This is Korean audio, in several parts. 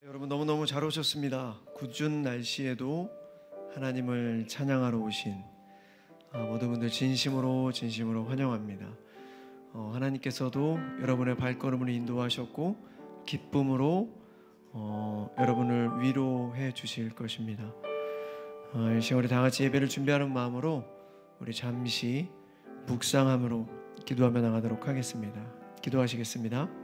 여러분 너무너무 잘 오셨습니다. 굿준 날씨에도 하나님을 찬양하러 오신 모든 분들 진심으로 환영합니다. 하나님께서도 여러분의 발걸음을 인도하셨고 기쁨으로 여러분을 위로해 주실 것입니다. 이 시간 우리 다 같이 예배를 준비하는 마음으로 우리 잠시 묵상함으로 기도하며 나가도록 하겠습니다. 기도하시겠습니다.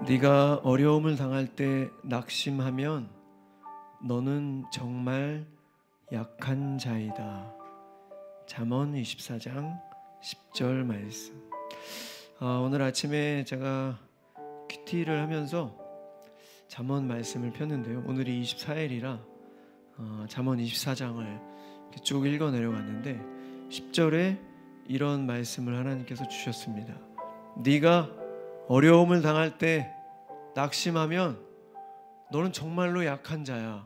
네가 어려움을 당할 때 낙심하면 너는 정말 약한 자이다. 잠언 24장 10절 말씀. 오늘 아침에 제가 큐티를 하면서 잠언 말씀을 폈는데요. 오늘이 24일이라 잠언 24장을 쭉 읽어 내려갔는데 10절에 이런 말씀을 하나님께서 주셨습니다. 네가 어려움을 당할 때 낙심하면 너는 정말로 약한 자야.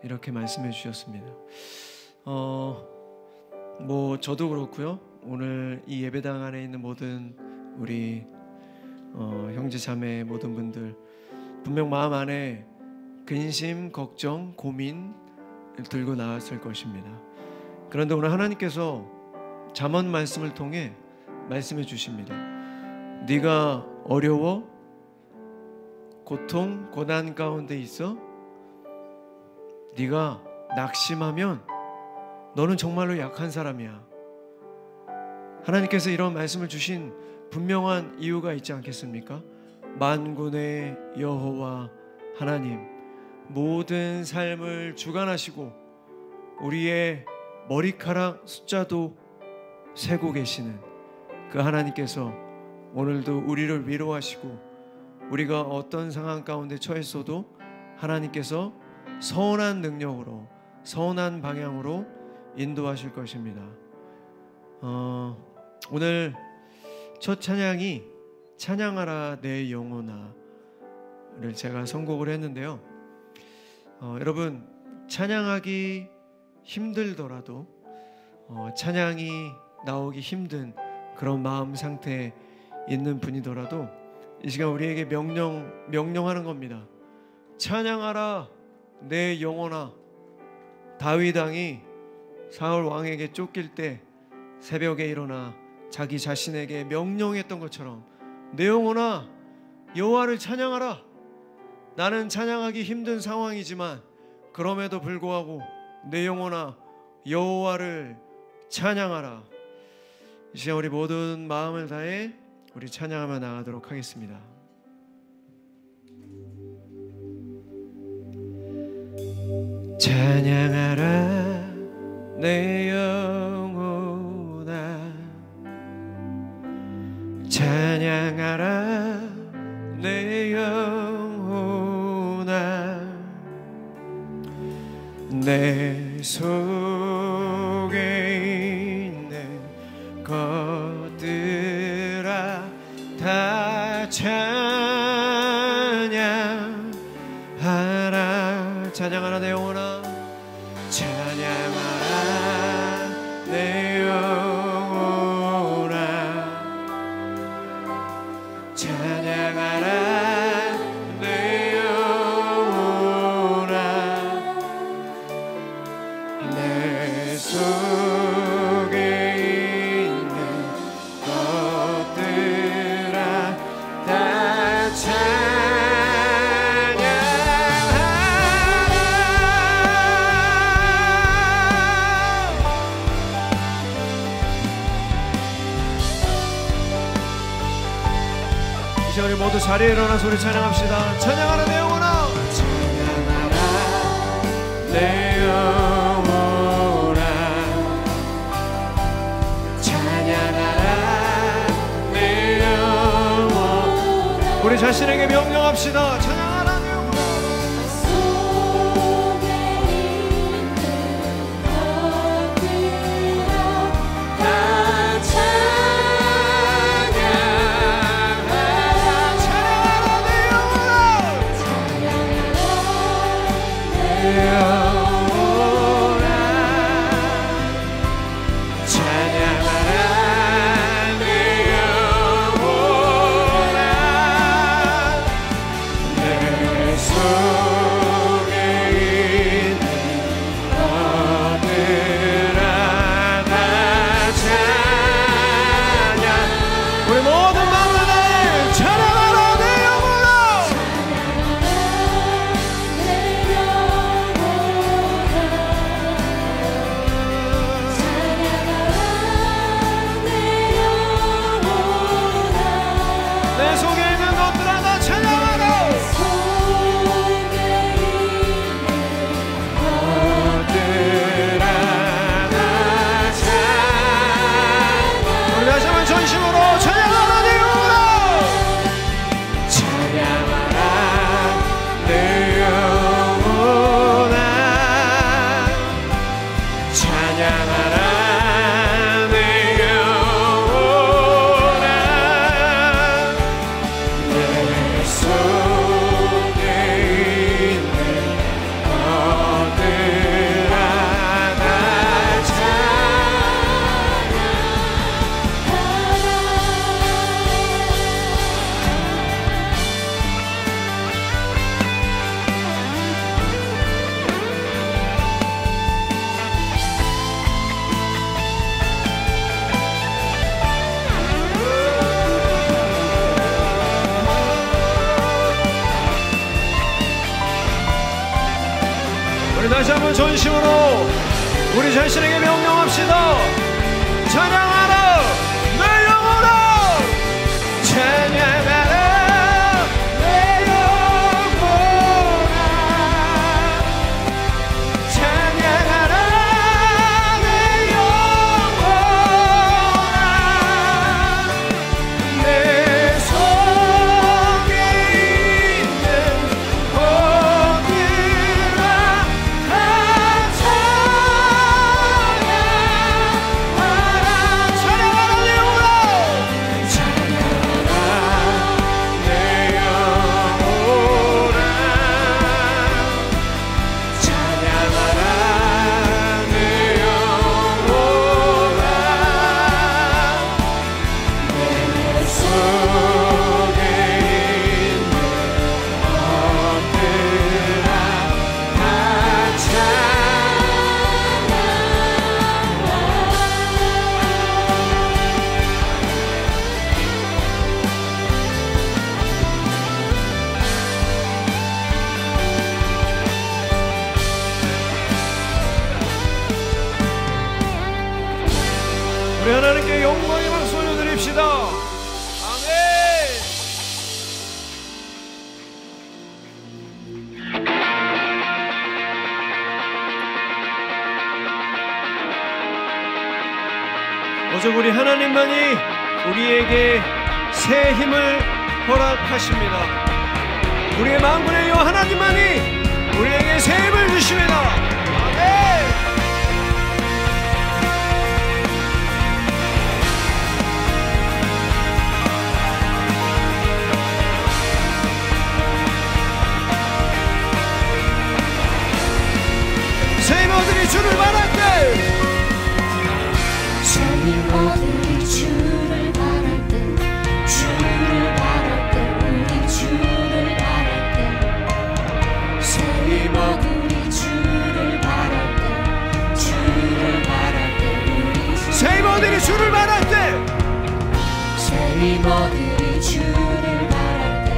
이렇게 말씀해 주셨습니다. 저도 그렇고요. 오늘 이 예배당 안에 있는 모든 우리 형제 자매 모든 분들 분명 마음 안에 근심, 걱정, 고민 들고 나왔을 것입니다. 그런데 오늘 하나님께서 잠언 말씀을 통해 말씀해 주십니다. 네가 어려워? 고통, 고난 가운데 있어? 네가 낙심하면 너는 정말로 약한 사람이야. 하나님께서 이런 말씀을 주신 분명한 이유가 있지 않겠습니까? 만군의 여호와 하나님, 모든 삶을 주관하시고 우리의 머리카락 숫자도 세고 계시는 그 하나님께서 오늘도 우리를 위로하시고 우리가 어떤 상황 가운데 처했어도 하나님께서 선한 능력으로 선한 방향으로 인도하실 것입니다. 오늘 첫 찬양이 찬양하라 내 영혼아를 제가 선곡을 했는데요. 여러분 찬양하기 힘들더라도 찬양이 나오기 힘든 그런 마음 상태에 있는 분이더라도 이 시간 우리에게 명령하는 겁니다. 찬양하라 내 영혼아. 다윗 왕이 사울 왕에게 쫓길 때 새벽에 일어나 자기 자신에게 명령했던 것처럼 내 영혼아 여호와를 찬양하라. 나는 찬양하기 힘든 상황이지만 그럼에도 불구하고 내 영혼아 여호와를 찬양하라. 이 시간 우리 모든 마음을 다해 우리 찬양하며 나가도록 하겠습니다. 찬양하라 내 영혼아. 찬양하라 내 영혼아. 내 속에 있는 것들아 다 찬양하라. 찬양하라 내 영혼아. 찬양하라 내 영혼아. 찬양하라 내 영혼아. 내 속에 있는 것들아 다 우리 모두 자리에 일어나서 우리 찬양합시다. 찬양하라 내 영혼아. 찬양하라 내 영혼아. 찬양하라 내 영혼아. 우리 자신에게 명령합시다. 찬양하라 내 속에 있는 것들아 다 찬양하라. 우리 다시 한번 전심으로 찬양하라. 내 영혼아 찬양하라. 내 영혼아 찬양하라. 다시 한번 전심으로 우리 자신에게 명령합시다. 찬양하라. 내 영혼아 찬양하라. 내 영혼아 찬양하라. 내 영혼아 내 속에 있는 것들아 우리 하나님께 영광의 박수 올려드립시다. 아멘. 오직 우리 하나님만이 우리에게 새 힘을 허락하십니다. 우리의 만군의 여 하나님만이 우리에게 새 힘을 주십니다. 아멘. 세이머들이 주를 바랄 때 세이머들이 주를 바랄 때 주를 바랄 때 우리 주를 바랄 때 세이머들이 주를 바랄 때 주를 바랄 때 우리 세이머들이 주를 바랄 때 세이머들이 주를 바랄 때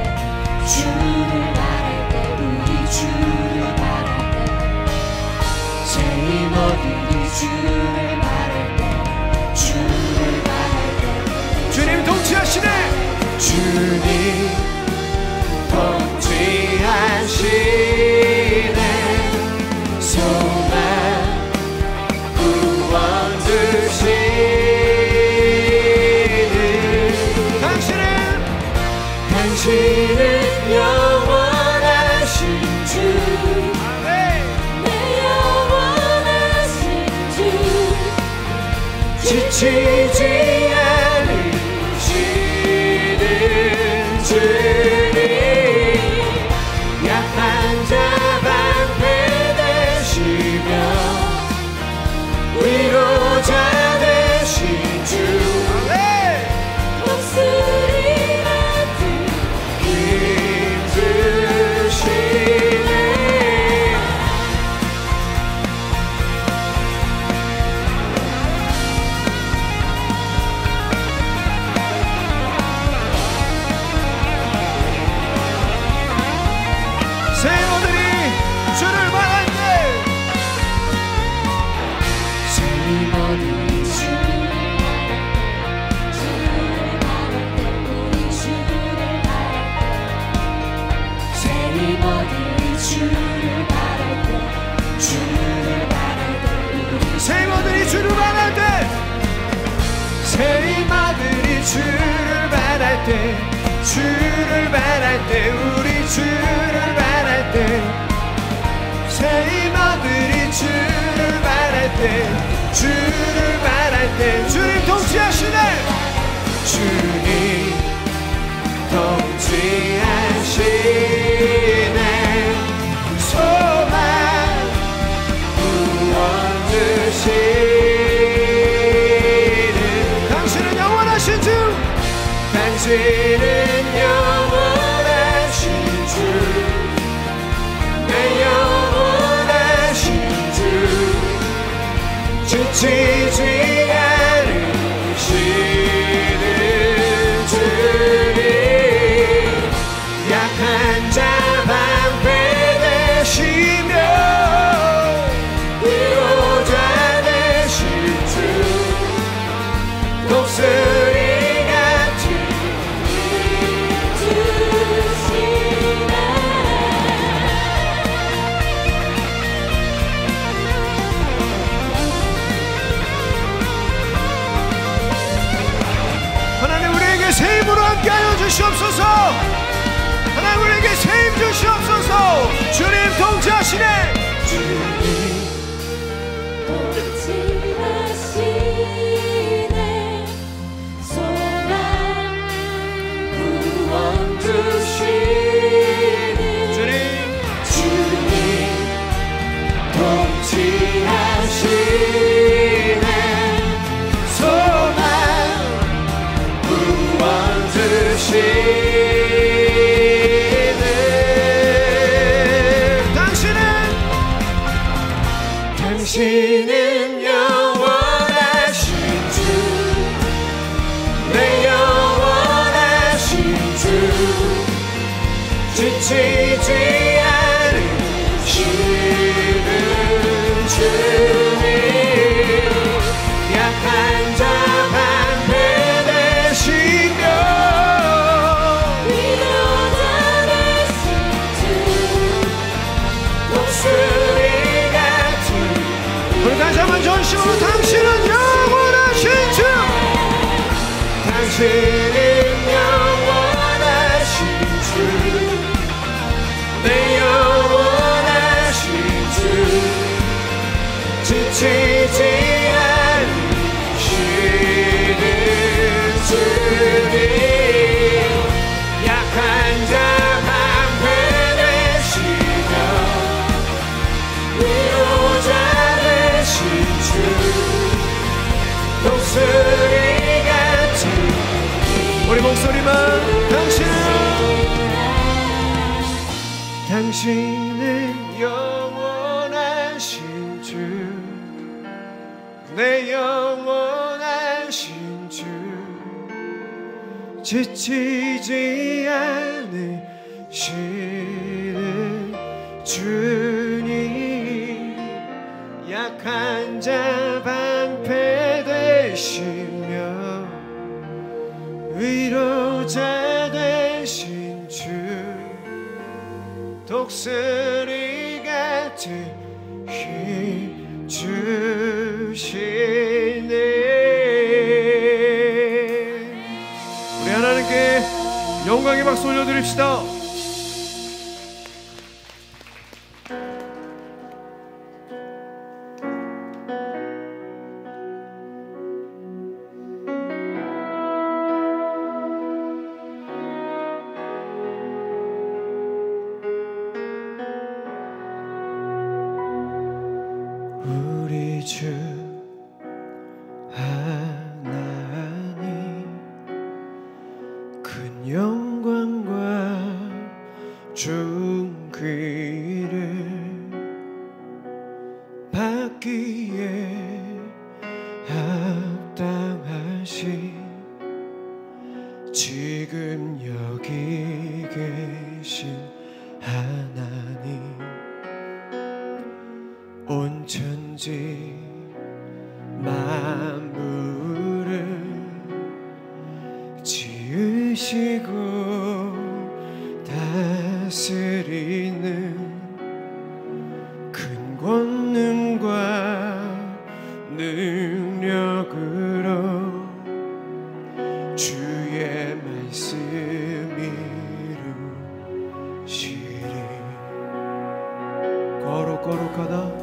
주를 바랄 때 우리 주를 바랄 때 세이머들이 주를 바랄 때 주를 바랄 때 주님 통치하시네. 주님 통치하시네. 소망 구원 주시는 당신은 영원하신 주. 내 영원하신 주. 지치지 않으시는 주님. 약한 자 방패 되시며 위로자 되신 주. 목소리 같은 힘 주시네. 바랄 때 주를 바랄 때 우리 주를 바랄 때 세이마들이 주를 바랄 때 주를 바랄 때 주님 통치하시네 주님 통치하시네 소망 구원 주시는 당신은 영원하신 주 당신은 영원하신 주 내 영원하신 주 지치지 않으시는 주님 약한 자 방패 되시며 위로자 되신 주 독수리 같은 주시네 하나님 우리에게 새 힘으로 함께하여 주시옵소서 하나님 우리에게 새 힘 주시옵소서 주님 통치하시네 주님 통치하시네 소망 구원 주시는 주님 주님 통치하시네 소망 구원 주시네 당신은 영원하신 주 내 영원하신 주 지치지 않으시는 주님 약한 자 방패 되시며 위로자 되신 주 독수리 같은 우리 다시 한번 전심으로 당신은 영원하신 주 당신은 영원하신 주 내 영원하신 주 지치지 않으시는 주님 약한 자 방패 되시며 위로자 되신 주 독수리 같은 우리 목소리만 당신은 영원하신 주 내 영원하신 주 지치지 않으시는 주님 약한 자 방패 되시며 위로자 되신 주 독수리 같은 힘 주시네 우리 하나님께 영광의 박수 올려드립시다. 우리 주 하나님 큰 영광과 존귀를 받기에 합당하신 지금 여기 계신 하나님 온 천지 만물을 지으시고 다스리는 큰 권능과 능력으로 주의 말씀 이루시리. 거룩거룩하다.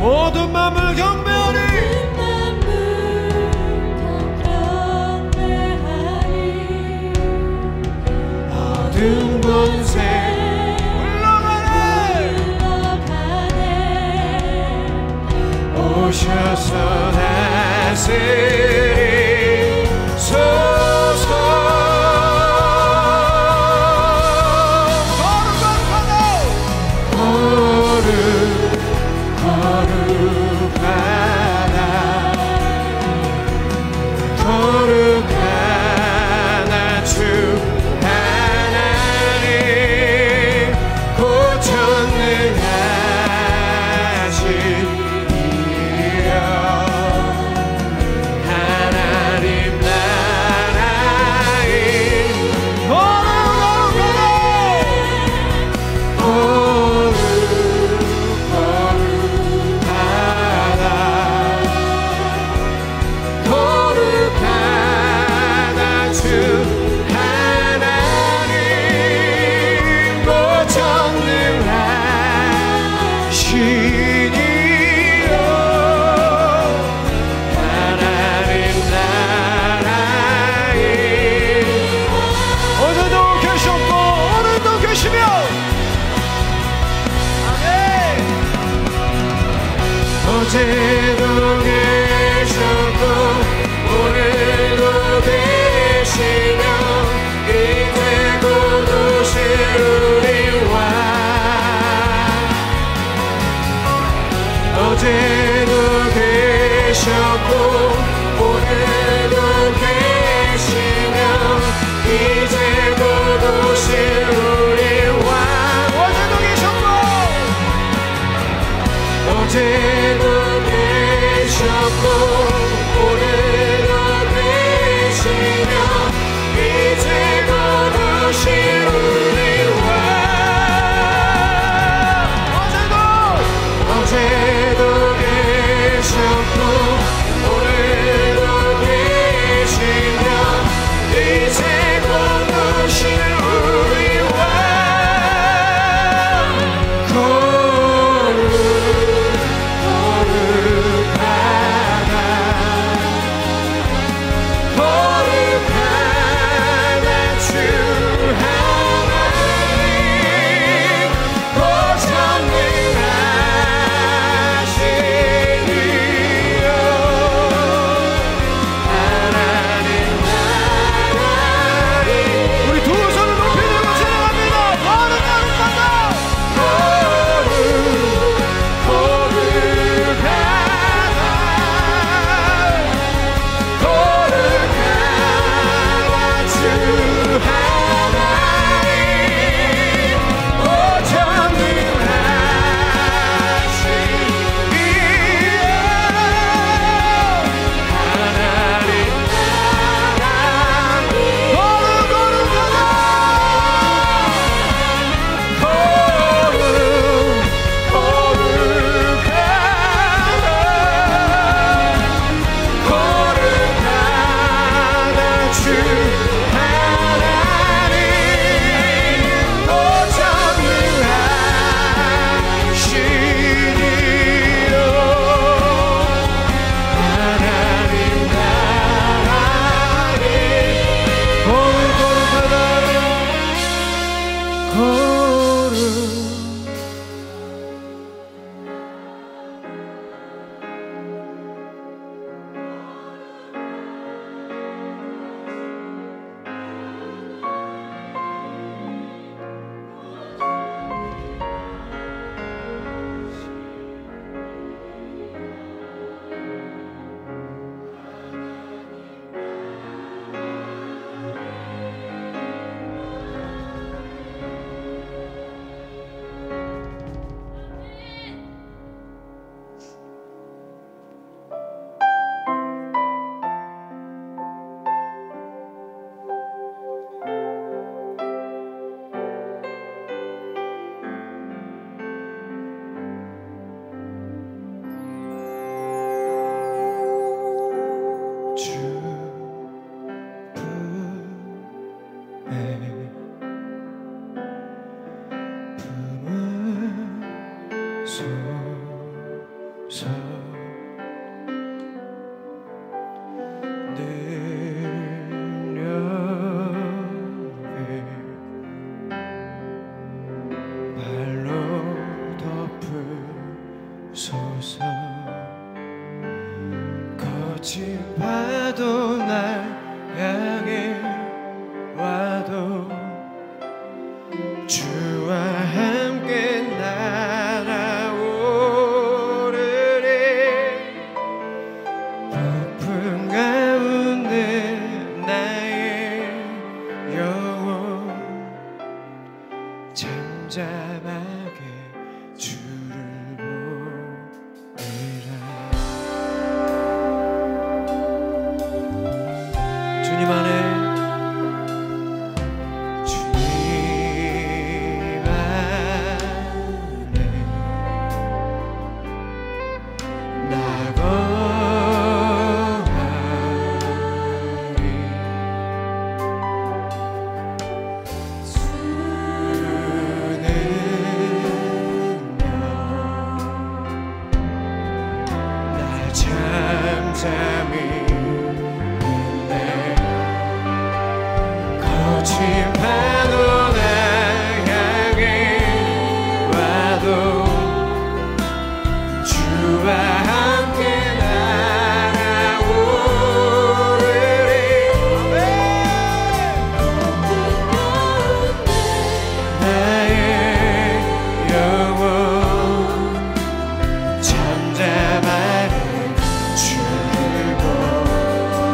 모든 맘을 경배하리. 어두운 곳에 흘러가네. 오셔서 다스리소서. 거룩하다 주 하나님, 곧 전능하시니라. 하나님 나라에 어제도 계셨고 오늘도 계시며 이제도 오실 우리 왕. 어제도 계셨고 오늘도 계시며 이제도 오실 우리 왕. 어제도 계셨고 어제도 계셨고 오늘도 계시며 이제 곧 오실 우리 왕. 어제도 계셨고 오늘도 와도 주와 함께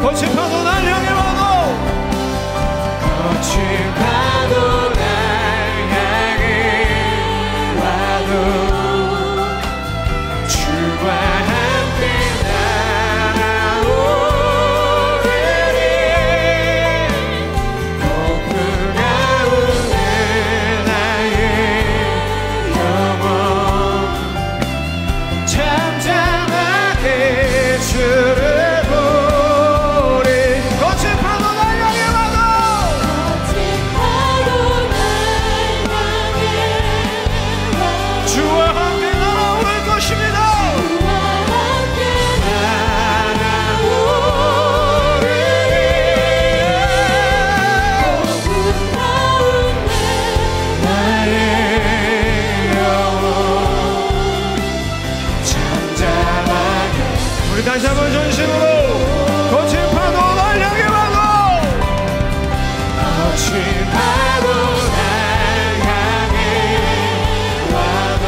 거친 파도 날 향해 와도 거친 파도 날 향해 와도 주와 함께 날아오르리 폭풍 가운데 나의 영혼 잠잠하게 주를 다시 한번 전심으로 거친 파도 날 향해 와도 거친 파도 날 향해 와도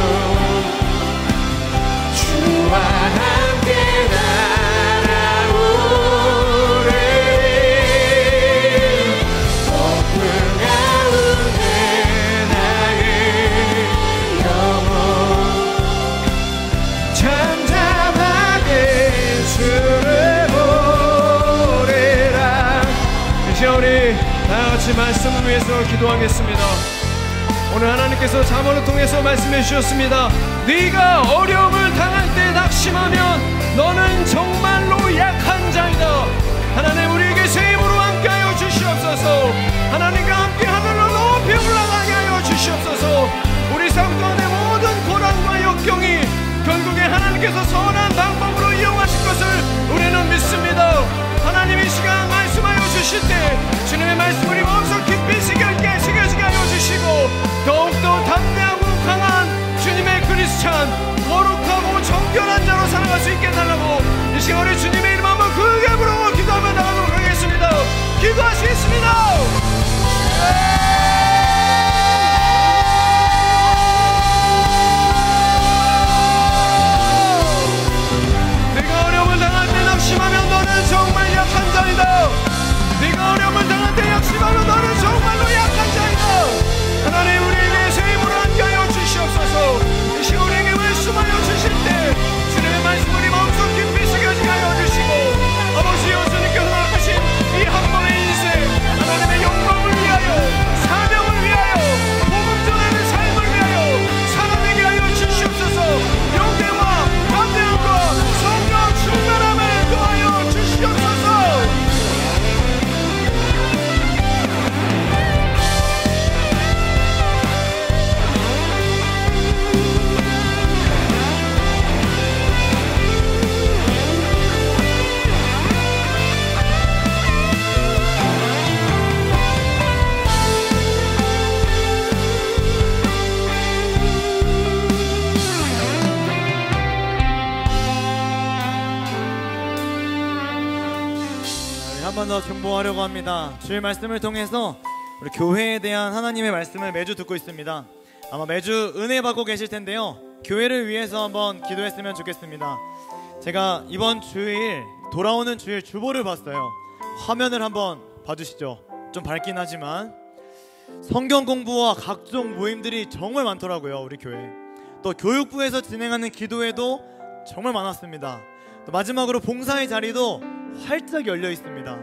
주와 함께 날아오르리 폭풍 가운데 나의 영혼 잠잠하게 주를 보리라. 이제 우리 다같이 말씀을 위해서 기도하겠습니다. 오늘 하나님께서 잠언을 통해서 말씀해 주셨습니다. 네가 어려움을 당할 때 낙심하면 너는 정말로 약한 자이다. 하나님 우리에게 새 힘으로 함께하여 주시옵소서. 하나님과 함께 하늘로 높이 올라가게 하여 주시옵소서. 우리 삶 가운데 모든 고난과 역경이 결국에 하나님께서 선한 방법으로 이용하실 것을 우리는 믿습니다. 하나님 이 시간 말씀하여 주실 때 주님의 말씀 우리 마음속 깊이 새겨지게 하여 주시고 더욱더 담대하고 강한 주님의 그리스찬 거룩하고 정결한 자로 살아갈 수 있게 해달라고 이 시간 우리 주님의 이름 한번 크게 부르고 기도하며 나가도록 하겠습니다. 기도하시겠습니다. 낙심하면 너는 정말 약한 자이다. 네가 어려움을 당할 때 낙심하면 너는 정말로 약한 자이다. 하나님 우리에게 새 힘으로 함께하여 주시옵소서. 이 시간 우리에게 말씀하여 주실 때 주님의 말씀 우리 마음속 깊이 새겨지게 하여 주시고 아버지 예수님께서 하신 이 한 번의 인생 하나님의 영광을 위하여 사명을 위하여 복음 전하는 삶을 위하여 살아내게 하여 주시옵소서. 영계와 담대함과 성령 충만함을 도하여 주시옵소서. 한 번 더 중보하려고 합니다. 주의 말씀을 통해서 우리 교회에 대한 하나님의 말씀을 매주 듣고 있습니다. 아마 매주 은혜 받고 계실 텐데요. 교회를 위해서 한번 기도했으면 좋겠습니다. 제가 이번 주일 돌아오는 주일 주보를 봤어요. 화면을 한번 봐주시죠. 좀 밝긴 하지만 성경 공부와 각종 모임들이 정말 많더라고요. 우리 교회 또 교육부에서 진행하는 기도회도 정말 많았습니다. 또 마지막으로 봉사의 자리도 활짝 열려 있습니다.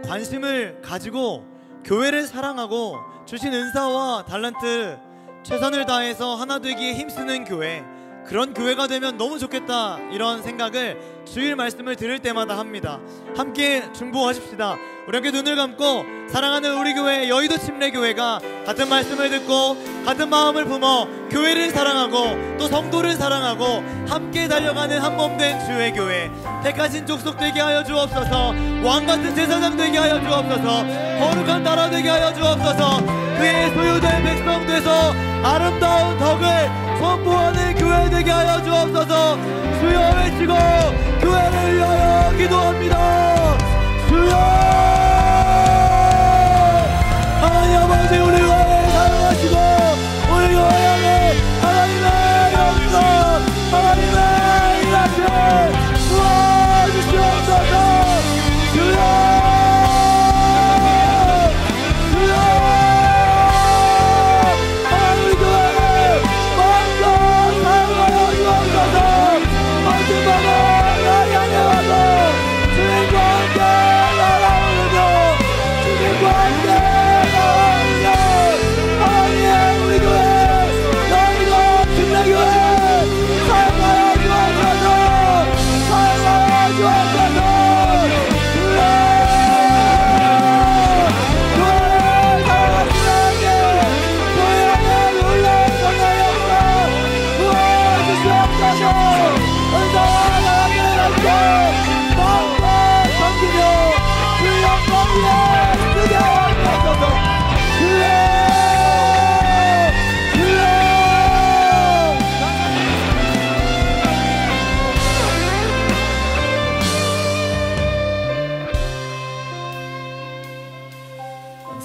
관심을 가지고 교회를 사랑하고 주신 은사와 달란트 최선을 다해서 하나 되기에 힘쓰는 교회, 그런 교회가 되면 너무 좋겠다, 이런 생각을 주일 말씀을 들을 때마다 합니다. 함께 중보하십시다. 우리 함께 눈을 감고 사랑하는 우리 교회 여의도 침례교회가 같은 말씀을 듣고 같은 마음을 품어 교회를 사랑하고 또 성도를 사랑하고 함께 달려가는 한몸된 주의 교회, 택하신 족속 되게 하여 주옵소서. 왕같은 제사장 되게 하여 주옵소서. 거룩한 나라 되게 하여 주옵소서. 그의 소유된 백성 돼서 아름다운 덕을 선포하는 교회 되게 하여 주옵소서. 주여 외치고 교회를 위하여 기도합니다. 주여 하나님 아버지 우리 교회 사랑하시고 우리 교회 향해 하나님의 영광 하나님의 일하심 도와주시옵소서. 주여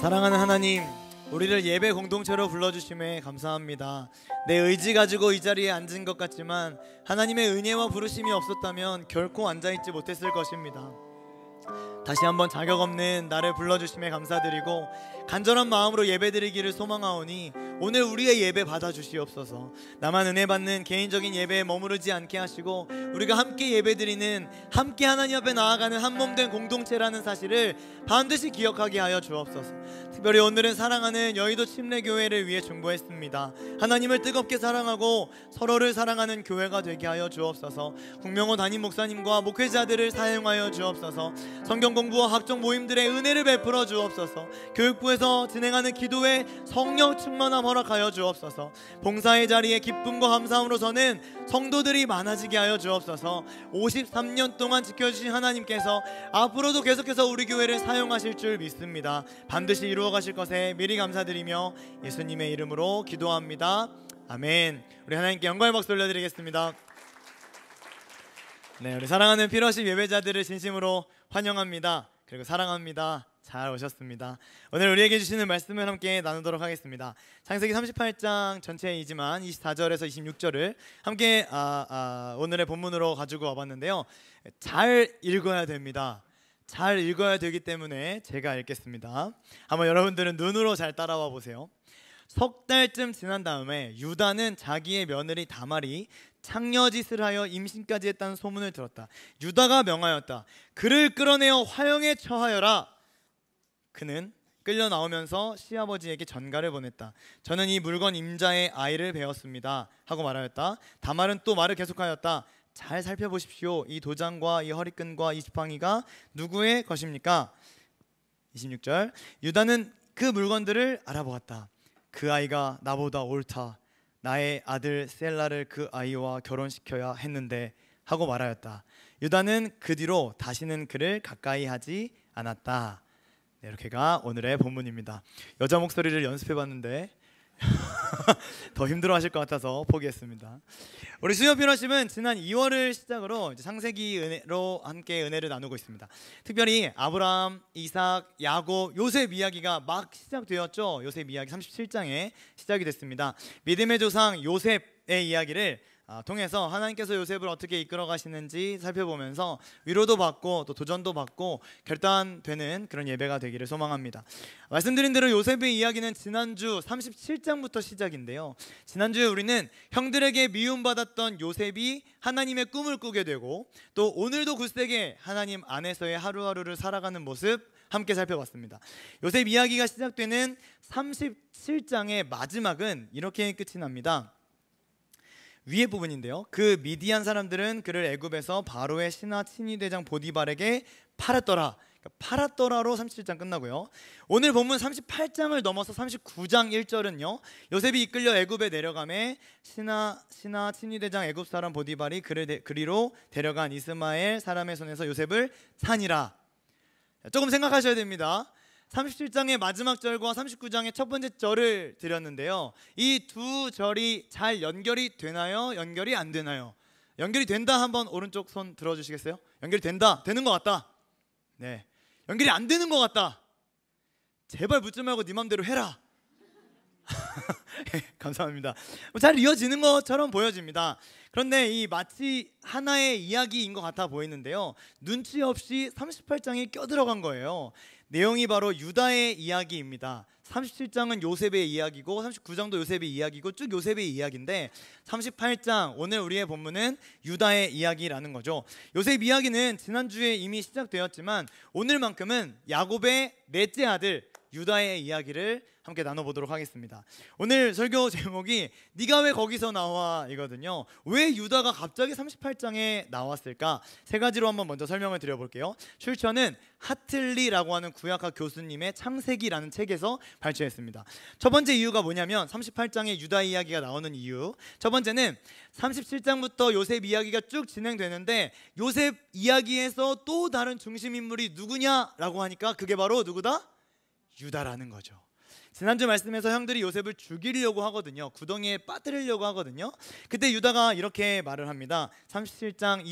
사랑하는 하나님, 우리를 예배 공동체로 불러주심에 감사합니다. 내 의지 가지고 이 자리에 앉은 것 같지만 하나님의 은혜와 부르심이 없었다면 결코 앉아있지 못했을 것입니다. 다시 한번 자격 없는 나를 불러주심에 감사드리고 간절한 마음으로 예배드리기를 소망하오니 오늘 우리의 예배 받아주시옵소서. 나만 은혜 받는 개인적인 예배에 머무르지 않게 하시고 우리가 함께 예배드리는, 함께 하나님 앞에 나아가는 한몸된 공동체라는 사실을 반드시 기억하게 하여 주옵소서. 특별히 오늘은 사랑하는 여의도 침례교회를 위해 중보했습니다. 하나님을 뜨겁게 사랑하고 서로를 사랑하는 교회가 되게 하여 주옵소서. 국명호 담임 목사님과 목회자들을 사용하여 주옵소서. 성경 공부와 학종 모임들의 은혜를 베풀어 주옵소서. 교육부에서 진행하는 기도회 성령 충만함 허락하여 주옵소서. 봉사의 자리에 기쁨과 감사함으로 서는 성도들이 많아지게 하여 주옵소서. 53년 동안 지켜주신 하나님께서 앞으로도 계속해서 우리 교회를 사용하실 줄 믿습니다. 반드시 이루어 가실 것에 미리 감사드리며 예수님의 이름으로 기도합니다. 아멘. 우리 하나님께 영광의 박수 올려드리겠습니다. 네, 우리 사랑하는 피러십 예배자들을 진심으로 환영합니다. 그리고 사랑합니다. 잘 오셨습니다. 오늘 우리에게 주시는 말씀을 함께 나누도록 하겠습니다. 창세기 38장 전체이지만 24절에서 26절을 함께 오늘의 본문으로 가지고 와봤는데요. 잘 읽어야 됩니다. 잘 읽어야 되기 때문에 제가 읽겠습니다. 한번 여러분들은 눈으로 잘 따라와 보세요. 석 달쯤 지난 다음에 유다는 자기의 며느리 다말이 창녀짓을 하여 임신까지 했다는 소문을 들었다. 유다가 명하였다. 그를 끌어내어 화형에 처하여라. 그는 끌려 나오면서 시아버지에게 전가를 보냈다. 저는 이 물건 임자의 아이를 배웠습니다 하고 말하였다. 다말은 또 말을 계속하였다. 잘 살펴보십시오. 이 도장과 이 허리끈과 이 지팡이가 누구의 것입니까? 26절. 유다는 그 물건들을 알아보았다. 그 아이가 나보다 옳다. 나의 아들 셀라를 그 아이와 결혼시켜야 했는데 하고 말하였다. 유다는 그 뒤로 다시는 그를 가까이 하지 않았다. 네, 이렇게가 오늘의 본문입니다. 여자 목소리를 연습해봤는데 더 힘들어하실 것 같아서 포기했습니다. 우리 수요 피러십은 지난 2월을 시작으로 이제 창세기 은혜로 함께 은혜를 나누고 있습니다. 특별히 아브라함, 이삭, 야곱, 요셉 이야기가 막 시작되었죠. 요셉 이야기 37장에 시작이 됐습니다. 믿음의 조상 요셉의 이야기를 통해서 하나님께서 요셉을 어떻게 이끌어 가시는지 살펴보면서 위로도 받고 또 도전도 받고 결단되는 그런 예배가 되기를 소망합니다. 말씀드린 대로 요셉의 이야기는 지난주 37장부터 시작인데요. 지난주에 우리는 형들에게 미움받았던 요셉이 하나님의 꿈을 꾸게 되고 또 오늘도 굳세게 하나님 안에서의 하루하루를 살아가는 모습 함께 살펴봤습니다. 요셉 이야기가 시작되는 37장의 마지막은 이렇게 끝이 납니다. 위에 부분인데요. 그 미디안 사람들은 그를 애굽에서 바로의 신하 친위대장 보디발에게 팔았더라. 팔았더라로 37장 끝나고요. 오늘 본문 38장을 넘어서 39장 1절은요. 요셉이 이끌려 애굽에 내려가매 신하 친위대장 애굽 사람 보디발이 그를 그리로 데려간 이스마엘 사람의 손에서 요셉을 산이라. 조금 생각하셔야 됩니다. 37장의 마지막 절과 39장의 첫 번째 절을 드렸는데요. 이 두 절이 잘 연결이 되나요? 연결이 안 되나요? 연결이 된다 한번 오른쪽 손 들어주시겠어요? 연결이 된다, 되는 것 같다. 네, 연결이 안 되는 것 같다. 제발 묻지 말고 네 맘대로 해라. 감사합니다. 잘 이어지는 것처럼 보여집니다. 그런데 이 마치 하나의 이야기인 것 같아 보이는데요, 눈치 없이 38장에 껴들어간 거예요. 내용이 바로 유다의 이야기입니다. 37장은 요셉의 이야기고 39장도 요셉의 이야기고 쭉 요셉의 이야기인데 38장, 오늘 우리의 본문은 유다의 이야기라는 거죠. 요셉 이야기는 지난주에 이미 시작되었지만 오늘만큼은 야곱의 넷째 아들 유다의 이야기를 함께 나눠보도록 하겠습니다. 오늘 설교 제목이 네가 왜 거기서 나와 이거든요. 왜 유다가 갑자기 38장에 나왔을까? 세 가지로 한번 먼저 설명을 드려볼게요. 출처는 하틀리라고 하는 구약학 교수님의 창세기라는 책에서 발췌했습니다. 첫 번째 이유가 뭐냐면 38장에 유다 이야기가 나오는 이유, 첫 번째는 37장부터 요셉 이야기가 쭉 진행되는데 요셉 이야기에서 또 다른 중심인물이 누구냐라고 하니까 그게 바로 누구다? 유다라는 거죠. 지난주 말씀에서 형들이 요셉을 죽이려고 하거든요. 구덩이에 빠뜨리려고 하거든요. 그때 유다가 이렇게 말을 합니다. 37장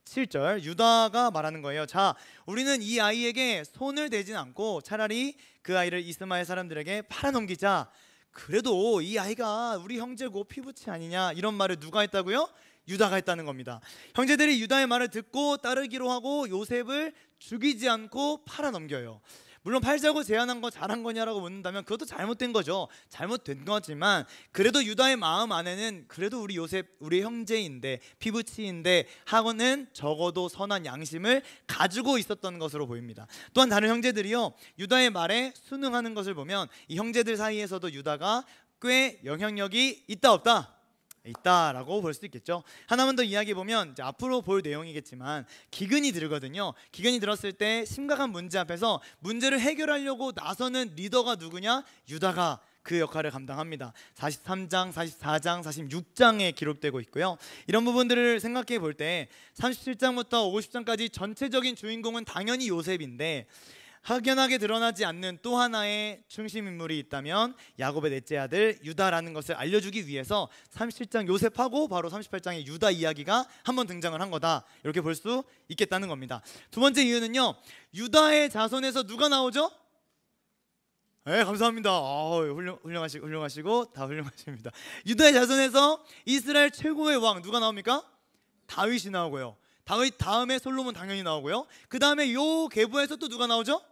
27절 유다가 말하는 거예요. 자, 우리는 이 아이에게 손을 대진 않고 차라리 그 아이를 이스마엘 사람들에게 팔아넘기자. 그래도 이 아이가 우리 형제고 피부치 아니냐, 이런 말을 누가 했다고요? 유다가 했다는 겁니다. 형제들이 유다의 말을 듣고 따르기로 하고 요셉을 죽이지 않고 팔아넘겨요. 물론 팔자고 제안한 거 잘한 거냐라고 묻는다면 그것도 잘못된 거죠. 잘못된 거지만 그래도 유다의 마음 안에는 그래도 우리 요셉 우리 형제인데 피부치인데 하고는 적어도 선한 양심을 가지고 있었던 것으로 보입니다. 또한 다른 형제들이요, 유다의 말에 순응하는 것을 보면 이 형제들 사이에서도 유다가 꽤 영향력이 있다 없다? 있다라고 볼 수 있겠죠. 하나만 더 이야기해 보면 이제 앞으로 볼 내용이겠지만 기근이 들거든요. 기근이 들었을 때 심각한 문제 앞에서 문제를 해결하려고 나서는 리더가 누구냐? 유다가 그 역할을 감당합니다. 43장, 44장, 46장에 기록되고 있고요. 이런 부분들을 생각해 볼 때 37장부터 50장까지 전체적인 주인공은 당연히 요셉인데 확연하게 드러나지 않는 또 하나의 중심인물이 있다면 야곱의 넷째 아들 유다라는 것을 알려주기 위해서 37장 요셉하고 바로 38장의 유다 이야기가 한번 등장을 한 거다, 이렇게 볼 수 있겠다는 겁니다. 두 번째 이유는요, 유다의 자손에서 누가 나오죠? 네, 감사합니다. 훌륭하시고 다 훌륭하십니다. 유다의 자손에서 이스라엘 최고의 왕 누가 나옵니까? 다윗이 나오고요. 다윗 다음에 솔로몬 당연히 나오고요. 그 다음에 요 계보에서 또 누가 나오죠?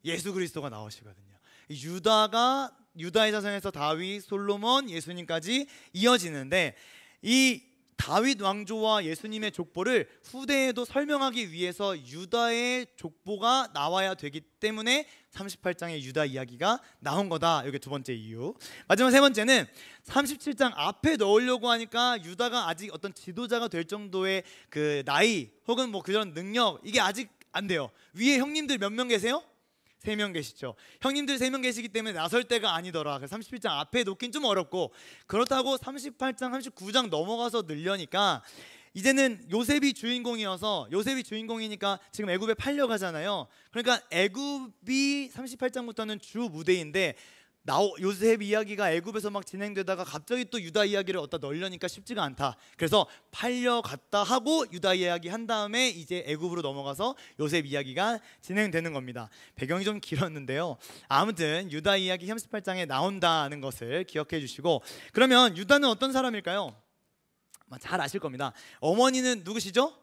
예수 그리스도가 나오시거든요. 유다의 자손에서 다윗, 솔로몬, 예수님까지 이어지는데 이 다윗 왕조와 예수님의 족보를 후대에도 설명하기 위해서 유다의 족보가 나와야 되기 때문에 38장의 유다 이야기가 나온 거다. 이게 두 번째 이유. 마지막 세 번째는 37장 앞에 넣으려고 하니까 유다가 아직 어떤 지도자가 될 정도의 그 나이 혹은 뭐 그런 능력, 이게 아직 안 돼요. 위에 형님들 몇 명 계세요? 3명 계시죠. 형님들 3명 계시기 때문에 나설 때가 아니더라. 37장 앞에 놓긴 좀 어렵고, 그렇다고 38장, 39장 넘어가서 늘려니까 이제는 요셉이 주인공이어서, 요셉이 주인공이니까 지금 애굽에 팔려가잖아요. 그러니까 애굽이 38장부터는 주 무대인데 요셉 이야기가 애굽에서 막 진행되다가 갑자기 또 유다 이야기를 얻다 널려니까 쉽지가 않다. 그래서 팔려갔다 하고 유다 이야기 한 다음에 이제 애굽으로 넘어가서 요셉 이야기가 진행되는 겁니다. 배경이 좀 길었는데요. 아무튼 유다 이야기 38장에 나온다는 것을 기억해 주시고, 그러면 유다는 어떤 사람일까요? 잘 아실 겁니다. 어머니는 누구시죠?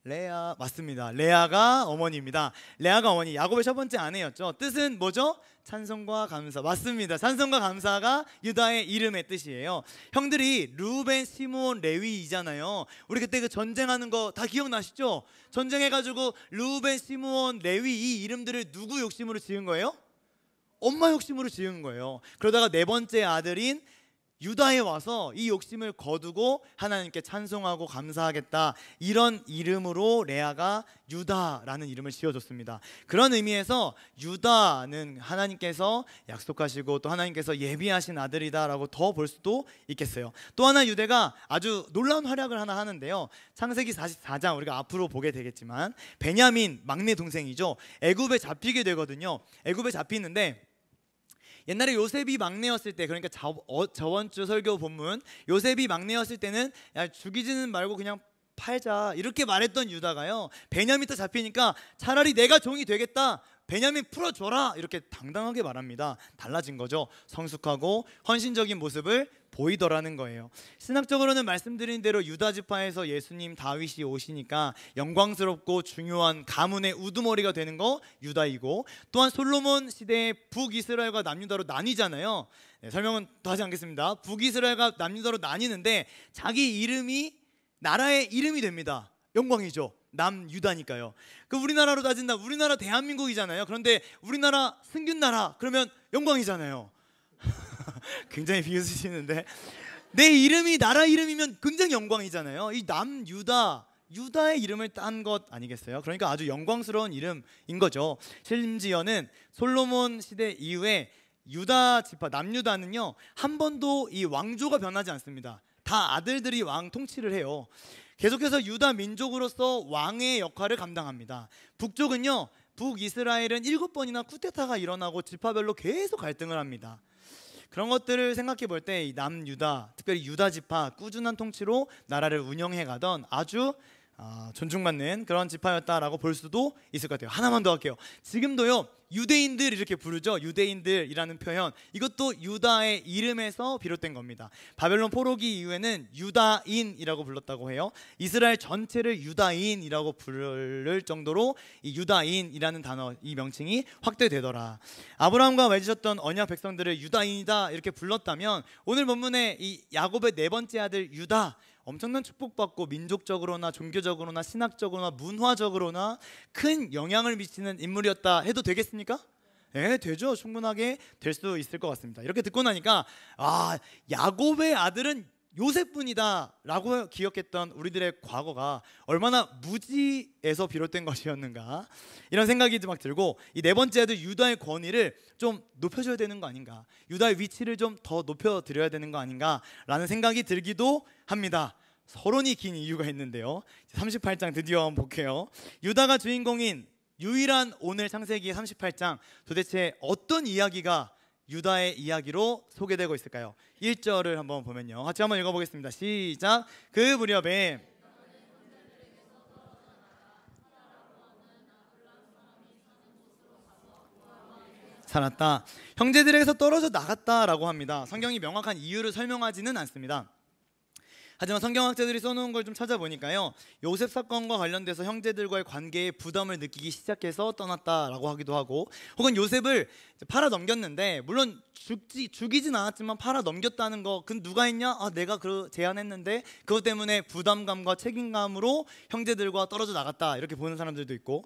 레아, 맞습니다. 레아가 어머니입니다. 레아가 어머니, 야곱의 첫 번째 아내였죠. 뜻은 뭐죠? 찬송과 감사. 맞습니다. 찬송과 감사가 유다의 이름의 뜻이에요. 형들이 르우벤, 시므온, 레위이잖아요. 우리 그때 그 전쟁하는 거 다 기억나시죠? 전쟁해가지고 르우벤, 시므온, 레위 이 이름들을 누구 욕심으로 지은 거예요? 엄마 욕심으로 지은 거예요. 그러다가 네 번째 아들인 유다에 와서 이 욕심을 거두고 하나님께 찬송하고 감사하겠다, 이런 이름으로 레아가 유다라는 이름을 지어줬습니다. 그런 의미에서 유다는 하나님께서 약속하시고 또 하나님께서 예비하신 아들이다라고 더 볼 수도 있겠어요. 또 하나 유대가 아주 놀라운 활약을 하나 하는데요. 창세기 44장 우리가 앞으로 보게 되겠지만 베냐민 막내 동생이죠. 애굽에 잡히게 되거든요. 애굽에 잡히는데 옛날에 요셉이 막내였을 때, 그러니까 저번 주 설교 본문, 요셉이 막내였을 때는 야, 죽이지는 말고 그냥 팔자 이렇게 말했던 유다가요, 베냐민 또 잡히니까 차라리 내가 종이 되겠다, 베냐민 풀어줘라, 이렇게 당당하게 말합니다. 달라진 거죠. 성숙하고 헌신적인 모습을 보이더라는 거예요. 신학적으로는 말씀드린 대로 유다 지파에서 예수님 다윗이 오시니까 영광스럽고 중요한 가문의 우두머리가 되는 거 유다이고, 또한 솔로몬 시대에 북이스라엘과 남유다로 나뉘잖아요. 설명은 더 하지 않겠습니다. 북이스라엘과 남유다로 나뉘는데 자기 이름이 나라의 이름이 됩니다. 영광이죠. 남유다니까요. 그 우리나라로 따진다, 우리나라 대한민국이잖아요. 그런데 우리나라 승균나라 그러면 영광이잖아요. 굉장히 비웃으시는데, 내 이름이 나라 이름이면 굉장히 영광이잖아요. 이 남유다, 유다의 이름을 딴 것 아니겠어요? 그러니까 아주 영광스러운 이름인 거죠. 심지어는 솔로몬 시대 이후에 유다 지파, 남유다는요, 한 번도 이 왕조가 변하지 않습니다. 다 아들들이 왕 통치를 해요. 계속해서 유다 민족으로서 왕의 역할을 감당합니다. 북쪽은요, 북이스라엘은 7번이나 쿠데타가 일어나고 지파별로 계속 갈등을 합니다. 그런 것들을 생각해 볼 때 이 남유다, 특별히 유다 지파 꾸준한 통치로 나라를 운영해 가던 아주 존중받는 그런 지파였다라고 볼 수도 있을 것 같아요. 하나만 더 할게요. 지금도요, 유대인들 이렇게 부르죠. 유대인들이라는 표현, 이것도 유다의 이름에서 비롯된 겁니다. 바벨론 포로기 이후에는 유다인이라고 불렀다고 해요. 이스라엘 전체를 유다인이라고 부를 정도로 이 유다인이라는 단어, 이 명칭이 확대되더라. 아브라함과 맺으셨던 언약 백성들을 유다인이다 이렇게 불렀다면, 오늘 본문의 이 야곱의 네 번째 아들 유다, 엄청난 축복받고 민족적으로나 종교적으로나 신학적으로나 문화적으로나 큰 영향을 미치는 인물이었다 해도 되겠습니까? 네, 되죠. 충분하게 될 수 있을 것 같습니다. 이렇게 듣고 나니까 야곱의 아들은 요셉뿐이다 라고 기억했던 우리들의 과거가 얼마나 무지에서 비롯된 것이었는가, 이런 생각이 막 들고, 이 네 번째 아들 유다의 권위를 좀 높여줘야 되는 거 아닌가, 유다의 위치를 좀 더 높여드려야 되는 거 아닌가 라는 생각이 들기도 합니다. 서론이 긴 이유가 있는데요, 38장 드디어 한번 볼게요. 유다가 주인공인 유일한 오늘 창세기 38장, 도대체 어떤 이야기가 유다의 이야기로 소개되고 있을까요? 1절을 한번 보면요, 같이 한번 읽어보겠습니다. 시작. 그 무렵에 살았다. 형제들에게서 떨어져 나갔다라고 합니다. 성경이 명확한 이유를 설명하지는 않습니다. 하지만 성경학자들이 써놓은 걸 좀 찾아보니까요, 요셉 사건과 관련돼서 형제들과의 관계에 부담을 느끼기 시작해서 떠났다라고 하기도 하고, 혹은 요셉을 팔아 넘겼는데, 물론 죽이진 않았지만 팔아 넘겼다는 거, 그 누가 했냐? 내가 제안했는데 그것 때문에 부담감과 책임감으로 형제들과 떨어져 나갔다, 이렇게 보는 사람들도 있고,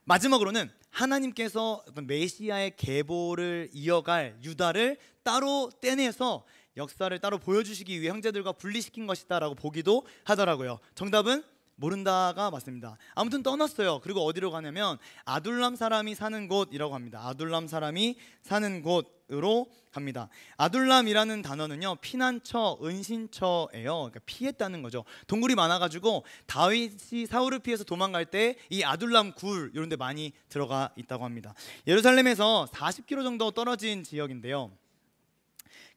마지막으로는 하나님께서 어떤 메시아의 계보를 이어갈 유다를 따로 떼내서 역사를 따로 보여주시기 위해 형제들과 분리시킨 것이다 라고 보기도 하더라고요. 정답은 모른다가 맞습니다. 아무튼 떠났어요. 그리고 어디로 가냐면 아둘람 사람이 사는 곳이라고 합니다. 아둘람 사람이 사는 곳으로 갑니다. 아둘람이라는 단어는요, 피난처, 은신처예요. 그러니까 피했다는 거죠. 동굴이 많아가지고 다윗이 사울을 피해서 도망갈 때 이 아둘람 굴 이런 데 많이 들어가 있다고 합니다. 예루살렘에서 40km 정도 떨어진 지역인데요,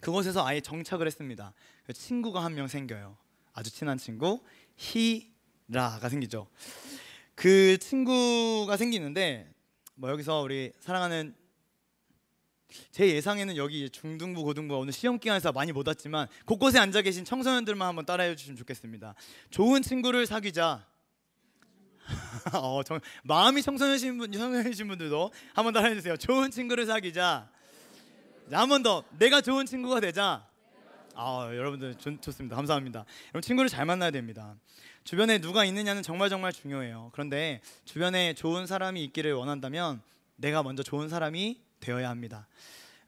그곳에서 아예 정착을 했습니다. 친구가 한 명 생겨요. 아주 친한 친구, 히라가 생기죠. 그 친구가 생기는데, 여기서 우리 사랑하는, 제 예상에는 여기 중등부, 고등부가 오늘 시험 기간에서 많이 못 왔지만 곳곳에 앉아 계신 청소년들만 한번 따라해 주시면 좋겠습니다. 좋은 친구를 사귀자. 마음이 청소년이신 분들도 한번 따라해 주세요. 좋은 친구를 사귀자. 한 번 더, 내가 좋은 친구가 되자. 여러분들 좋습니다. 감사합니다. 여러분, 친구를 잘 만나야 됩니다. 주변에 누가 있느냐는 정말 중요해요. 그런데 주변에 좋은 사람이 있기를 원한다면 내가 먼저 좋은 사람이 되어야 합니다.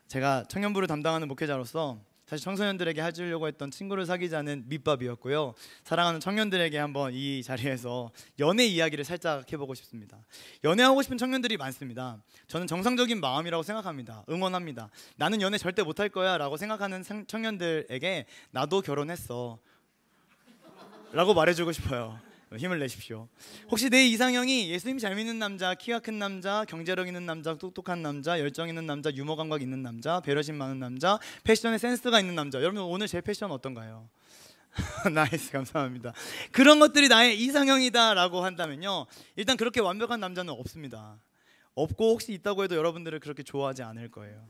제가 청년부를 담당하는 목회자로서 사실 청소년들에게 해주려고 했던 친구를 사귀자는 밑밥이었고요. 사랑하는 청년들에게 한번 이 자리에서 연애 이야기를 살짝 해보고 싶습니다. 연애하고 싶은 청년들이 많습니다. 저는 정상적인 마음이라고 생각합니다. 응원합니다. 나는 연애 절대 못할 거야 라고 생각하는 청년들에게 나도 결혼했어 라고 말해주고 싶어요. 힘을 내십시오. 혹시 내 이상형이 예수님 잘 믿는 남자, 키가 큰 남자, 경제력 있는 남자, 똑똑한 남자, 열정 있는 남자, 유머 감각 있는 남자, 배려심 많은 남자, 패션에 센스가 있는 남자. 여러분 오늘 제 패션 어떤가요? 나이스, 감사합니다. 그런 것들이 나의 이상형이다 라고 한다면요, 일단 그렇게 완벽한 남자는 없습니다. 없고 혹시 있다고 해도 여러분들을 그렇게 좋아하지 않을 거예요.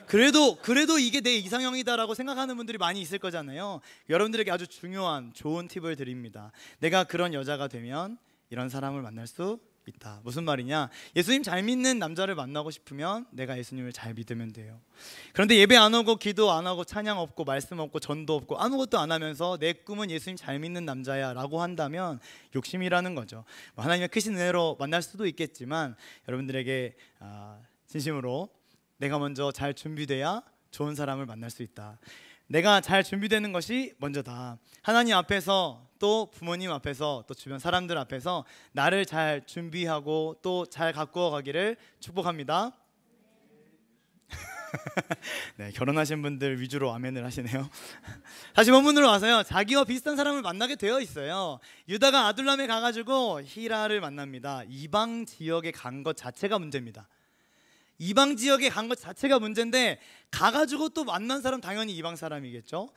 그래도 이게 내 이상형이다라고 생각하는 분들이 많이 있을 거잖아요. 여러분들에게 아주 중요한 좋은 팁을 드립니다. 내가 그런 여자가 되면 이런 사람을 만날 수 있다. 무슨 말이냐? 예수님 잘 믿는 남자를 만나고 싶으면 내가 예수님을 잘 믿으면 돼요. 그런데 예배 안 오고 기도 안 하고 찬양 없고 말씀 없고 전도 없고 아무것도 안 하면서 내 꿈은 예수님 잘 믿는 남자야 라고 한다면 욕심이라는 거죠. 하나님의 크신 은혜로 만날 수도 있겠지만 여러분들에게 진심으로 내가 먼저 잘 준비돼야 좋은 사람을 만날 수 있다. 내가 잘 준비되는 것이 먼저다. 하나님 앞에서 또 부모님 앞에서 또 주변 사람들 앞에서 나를 잘 준비하고 또 잘 가꾸어 가기를 축복합니다. 네, 결혼하신 분들 위주로 아멘을 하시네요. 다시 본문으로 와서요, 자기와 비슷한 사람을 만나게 되어 있어요. 유다가 아둘람에 가가지고 히라를 만납니다. 이방 지역에 간 것 자체가 문제입니다. 이방 지역에 간 것 자체가 문제인데 가가지고 또 만난 사람 당연히 이방 사람이겠죠.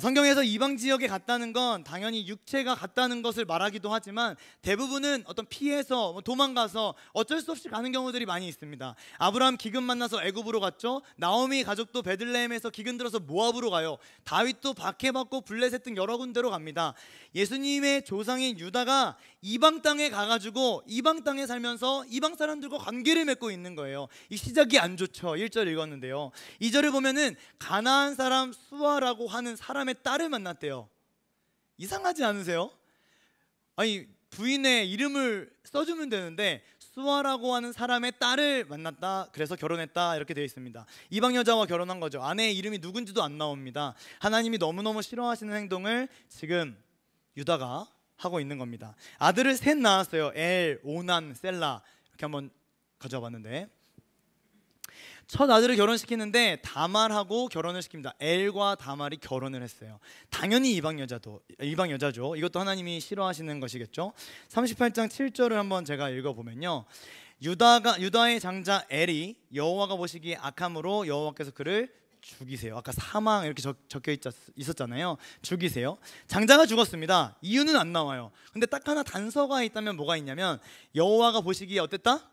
성경에서 이방 지역에 갔다는 건 당연히 육체가 갔다는 것을 말하기도 하지만 대부분은 어떤 피해서 도망가서 어쩔 수 없이 가는 경우들이 많이 있습니다. 아브라함 기근 만나서 애굽으로 갔죠. 나오미 가족도 베들레헴에서 기근 들어서 모압으로 가요. 다윗도 박해받고 블레셋 등 여러 군데로 갑니다. 예수님의 조상인 유다가 이방 땅에 가가지고 이방 땅에 살면서 이방 사람들과 관계를 맺고 있는 거예요. 이 시작이 안 좋죠. 1절 읽었는데요, 2절을 보면은 가나안 사람 수아라고 하는 사람의 딸을 만났대요. 이상하지 않으세요? 아니, 부인의 이름을 써주면 되는데 수아라고 하는 사람의 딸을 만났다, 그래서 결혼했다 이렇게 되어 있습니다. 이방 여자와 결혼한 거죠. 아내의 이름이 누군지도 안 나옵니다. 하나님이 너무너무 싫어하시는 행동을 지금 유다가 하고 있는 겁니다. 아들을 셋 낳았어요. 엘, 오난, 셀라 이렇게 한번 가져와 봤는데 첫 아들을 결혼시키는데 다말하고 결혼을 시킵니다. 엘과 다말이 결혼을 했어요. 당연히 이방 여자죠. 이것도 하나님이 싫어하시는 것이겠죠. 38장 7절을 한번 제가 읽어보면요, 유다의 장자 엘이 여호와가 보시기에 악함으로 여호와께서 그를 죽이세요. 아까 사망 이렇게 적혀 있었잖아요. 죽이세요. 장자가 죽었습니다. 이유는 안 나와요. 근데 딱 하나 단서가 있다면 뭐가 있냐면 여호와가 보시기에 어땠다?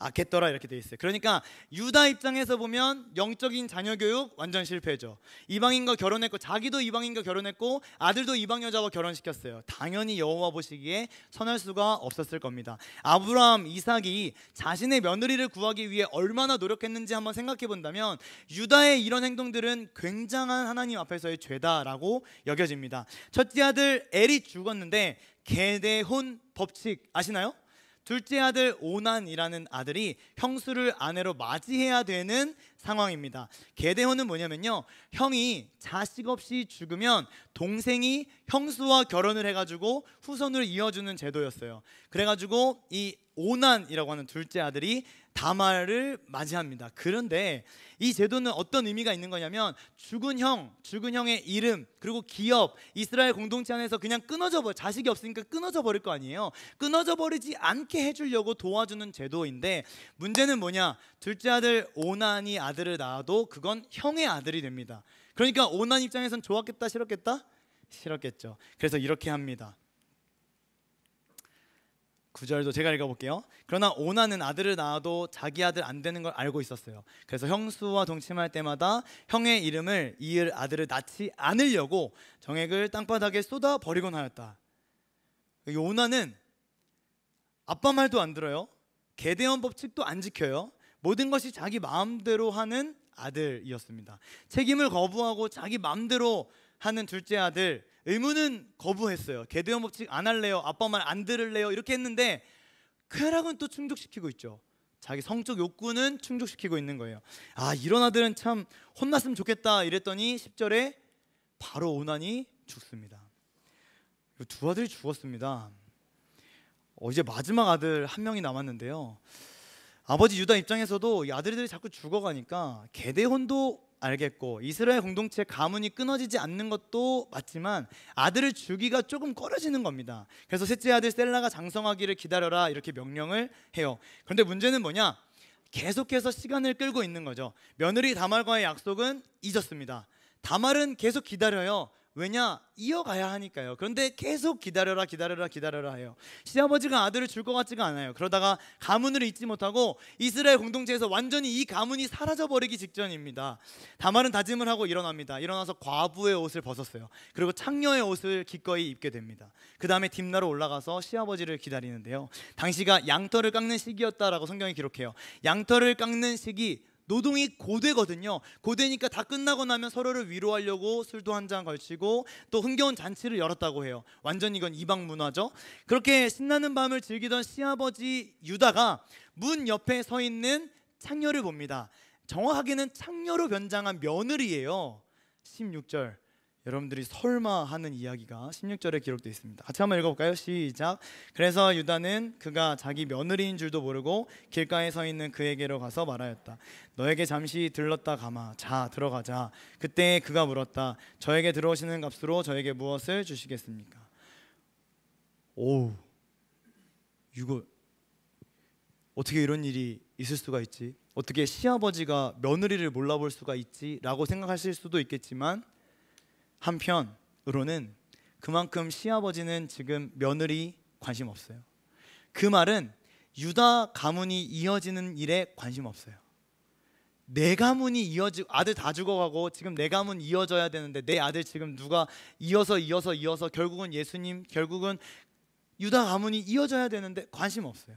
악했더라 이렇게 돼 있어요. 그러니까 유다 입장에서 보면 영적인 자녀 교육 완전 실패죠. 이방인과 결혼했고 자기도 이방인과 결혼했고 아들도 이방 여자와 결혼시켰어요. 당연히 여호와 보시기에 선할 수가 없었을 겁니다. 아브라함, 이삭이 자신의 며느리를 구하기 위해 얼마나 노력했는지 한번 생각해 본다면 유다의 이런 행동들은 굉장한 하나님 앞에서의 죄다라고 여겨집니다. 첫째 아들 엘이 죽었는데 계대혼 법칙 아시나요? 둘째 아들 오난이라는 아들이 형수를 아내로 맞이해야 되는 상황입니다. 계대혼은 뭐냐면요, 형이 자식 없이 죽으면 동생이 형수와 결혼을 해가지고 후손을 이어주는 제도였어요. 그래가지고 이 오난이라고 하는 둘째 아들이 다말을 맞이합니다. 그런데 이 제도는 어떤 의미가 있는 거냐면 죽은 형의 이름 그리고 기업, 이스라엘 공동체 안에서 그냥 자식이 없으니까 끊어져 버릴 거 아니에요. 끊어져 버리지 않게 해주려고 도와주는 제도인데 문제는 뭐냐, 둘째 아들 오난이 아들을 낳아도 그건 형의 아들이 됩니다. 그러니까 오난 입장에선 좋았겠다 싫었겠다? 싫었겠죠. 그래서 이렇게 합니다. 9절도 제가 읽어볼게요. 그러나 오난은 아들을 낳아도 자기 아들 안 되는 걸 알고 있었어요. 그래서 형수와 동침할 때마다 형의 이름을 이을 아들을 낳지 않으려고 정액을 땅바닥에 쏟아 버리곤 하였다. 이 오난은 아빠 말도 안 들어요. 계대원 법칙도 안 지켜요. 모든 것이 자기 마음대로 하는 아들이었습니다. 책임을 거부하고 자기 마음대로 하는 둘째 아들, 의무는 거부했어요. 계대원 법칙 안 할래요, 아빠 말 안 들을래요 이렇게 했는데 쾌락은 또 충족시키고 있죠. 자기 성적 욕구는 충족시키고 있는 거예요. 아, 이런 아들은 참 혼났으면 좋겠다 이랬더니 10절에 바로 오난이 죽습니다. 두 아들이 죽었습니다. 이제 마지막 아들 한 명이 남았는데요. 아버지 유다 입장에서도 이 아들들이 자꾸 죽어가니까 게데혼도 알겠고 이스라엘 공동체 가문이 끊어지지 않는 것도 맞지만 아들을 주기가 조금 꺼려지는 겁니다. 그래서 셋째 아들 셀라가 장성하기를 기다려라 이렇게 명령을 해요. 그런데 문제는 뭐냐? 계속해서 시간을 끌고 있는 거죠. 며느리 다말과의 약속은 잊었습니다. 다말은 계속 기다려요. 왜냐? 이어가야 하니까요. 그런데 계속 기다려라 해요. 시아버지가 아들을 줄 것 같지가 않아요. 그러다가 가문을 잊지 못하고 이스라엘 공동체에서 완전히 이 가문이 사라져버리기 직전입니다. 다말은 다짐을 하고 일어납니다. 일어나서 과부의 옷을 벗었어요. 그리고 창녀의 옷을 기꺼이 입게 됩니다. 그 다음에 딥나로 올라가서 시아버지를 기다리는데요. 당시가 양털을 깎는 시기였다라고 성경이 기록해요. 양털을 깎는 시기, 노동이 고되거든요. 고되니까 다 끝나고 나면 서로를 위로하려고 술도 한 잔 걸치고 또 흥겨운 잔치를 열었다고 해요. 완전 이건 이방 문화죠. 그렇게 신나는 밤을 즐기던 시아버지 유다가 문 옆에 서 있는 창녀를 봅니다. 정확하게는 창녀로 변장한 며느리예요. 16절, 여러분들이 설마 하는 이야기가 16절에 기록되어 있습니다. 같이 한번 읽어볼까요? 시작. 그래서 유다는 그가 자기 며느리인 줄도 모르고 길가에 서 있는 그에게로 가서 말하였다. 너에게 잠시 들렀다 가마. 자, 들어가자. 그때 그가 물었다. 저에게 들어오시는 값으로 저에게 무엇을 주시겠습니까? 오, 이거 어떻게 이런 일이 있을 수가 있지? 어떻게 시아버지가 며느리를 몰라볼 수가 있지? 라고 생각하실 수도 있겠지만 한편으로는 그만큼 시아버지는 지금 며느리 관심 없어요. 그 말은 유다 가문이 이어지는 일에 관심 없어요. 내 가문이 이어지고 아들 다 죽어가고 지금 내 가문 이어져야 되는데 내 아들 지금 누가 이어서 결국은 예수님, 결국은 유다 가문이 이어져야 되는데 관심 없어요.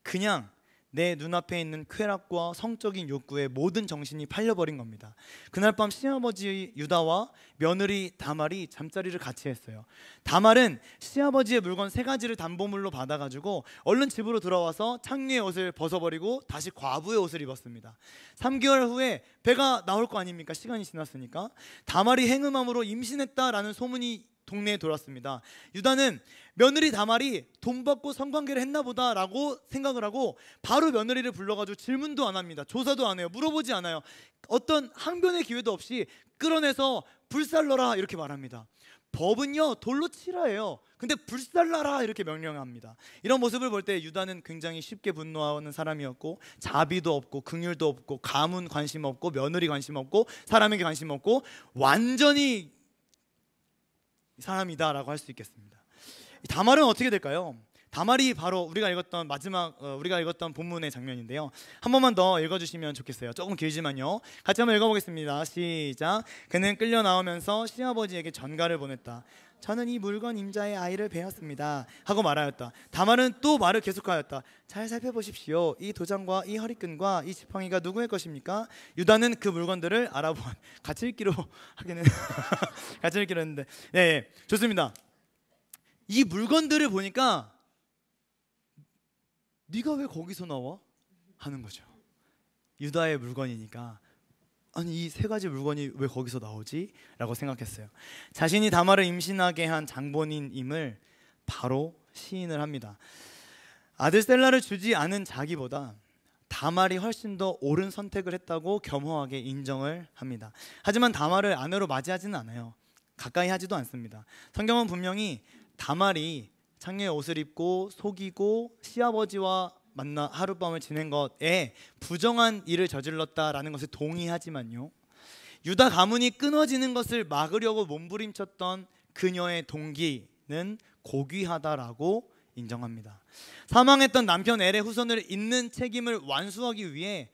그냥 내 눈앞에 있는 쾌락과 성적인 욕구에 모든 정신이 팔려버린 겁니다. 그날 밤 시아버지 유다와 며느리 다말이 잠자리를 같이 했어요. 다말은 시아버지의 물건 3가지를 담보물로 받아가지고 얼른 집으로 들어와서 창녀의 옷을 벗어버리고 다시 과부의 옷을 입었습니다. 3개월 후에 배가 나올 거 아닙니까? 시간이 지났으니까. 다말이 행음함으로 임신했다라는 소문이 동네에 돌았습니다. 유다는 며느리 다말이 돈 받고 성관계를 했나 보다라고 생각을 하고 바로 며느리를 불러가지고 질문도 안 합니다. 조사도 안 해요. 물어보지 않아요. 어떤 항변의 기회도 없이 끌어내서 불살러라 이렇게 말합니다. 법은요 돌로 치라예요. 근데 불살라라 이렇게 명령합니다. 이런 모습을 볼 때 유다는 굉장히 쉽게 분노하는 사람이었고 자비도 없고 긍휼도 없고 가문 관심 없고 며느리 관심 없고 사람에게 관심 없고 완전히 사람이다라고 할 수 있겠습니다. 다말은 어떻게 될까요? 다말이 바로 우리가 읽었던 본문의 장면인데요. 한 번만 더 읽어주시면 좋겠어요. 조금 길지만요. 같이 한번 읽어보겠습니다. 시작. 그는 끌려 나오면서 시아버지에게 전가를 보냈다. 저는 이 물건 임자의 아이를 배웠습니다 하고 말하였다. 다말은 또 말을 계속하였다. 잘 살펴보십시오. 이 도장과 이 허리끈과 이 지팡이가 누구의 것입니까? 유다는 그 물건들을 알아본 같이 읽기로 하기는 같이 읽기로 했는데 네, 좋습니다. 이 물건들을 보니까 네가 왜 거기서 나와? 하는 거죠. 유다의 물건이니까 아니 이 3가지 물건이 왜 거기서 나오지? 라고 생각했어요. 자신이 다말을 임신하게 한 장본인임을 바로 시인을 합니다. 아들 셀라를 주지 않은 자기보다 다말이 훨씬 더 옳은 선택을 했다고 겸허하게 인정을 합니다. 하지만 다말을 아내로 맞이하지는 않아요. 가까이 하지도 않습니다. 성경은 분명히 다말이 창녀의 옷을 입고 속이고 시아버지와 만나 하룻밤을 지낸 것에 부정한 일을 저질렀다라는 것을 동의하지만요, 유다 가문이 끊어지는 것을 막으려고 몸부림쳤던 그녀의 동기는 고귀하다라고 인정합니다. 사망했던 남편 엘의 후손을 잇는 책임을 완수하기 위해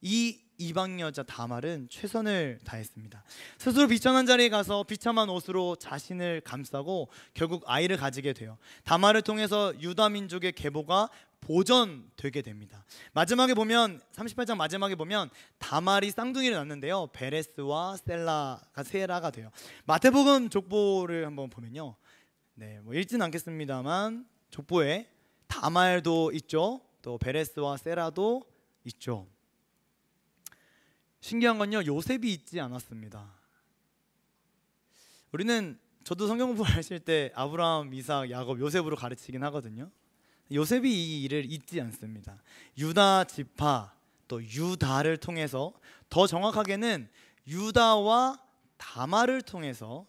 이 이방 여자 다말은 최선을 다했습니다. 스스로 비천한 자리에 가서 비참한 옷으로 자신을 감싸고 결국 아이를 가지게 돼요. 다말을 통해서 유다 민족의 계보가 보존되게 됩니다. 마지막에 보면 38장 마지막에 보면 다말이 쌍둥이를 낳는데요. 베레스와 세라가 돼요. 마태복음 족보를 한번 보면요. 네, 뭐 읽지는 않겠습니다만 족보에 다말도 있죠. 또 베레스와 세라도 있죠. 신기한 건요, 요셉이 있지 않았습니다. 우리는 저도 성경 공부하실 때 아브라함, 이삭, 야곱, 요셉으로 가르치긴 하거든요. 요셉이 이 일을 잊지 않습니다. 유다 지파 또 유다를 통해서, 더 정확하게는 유다와 다말을 통해서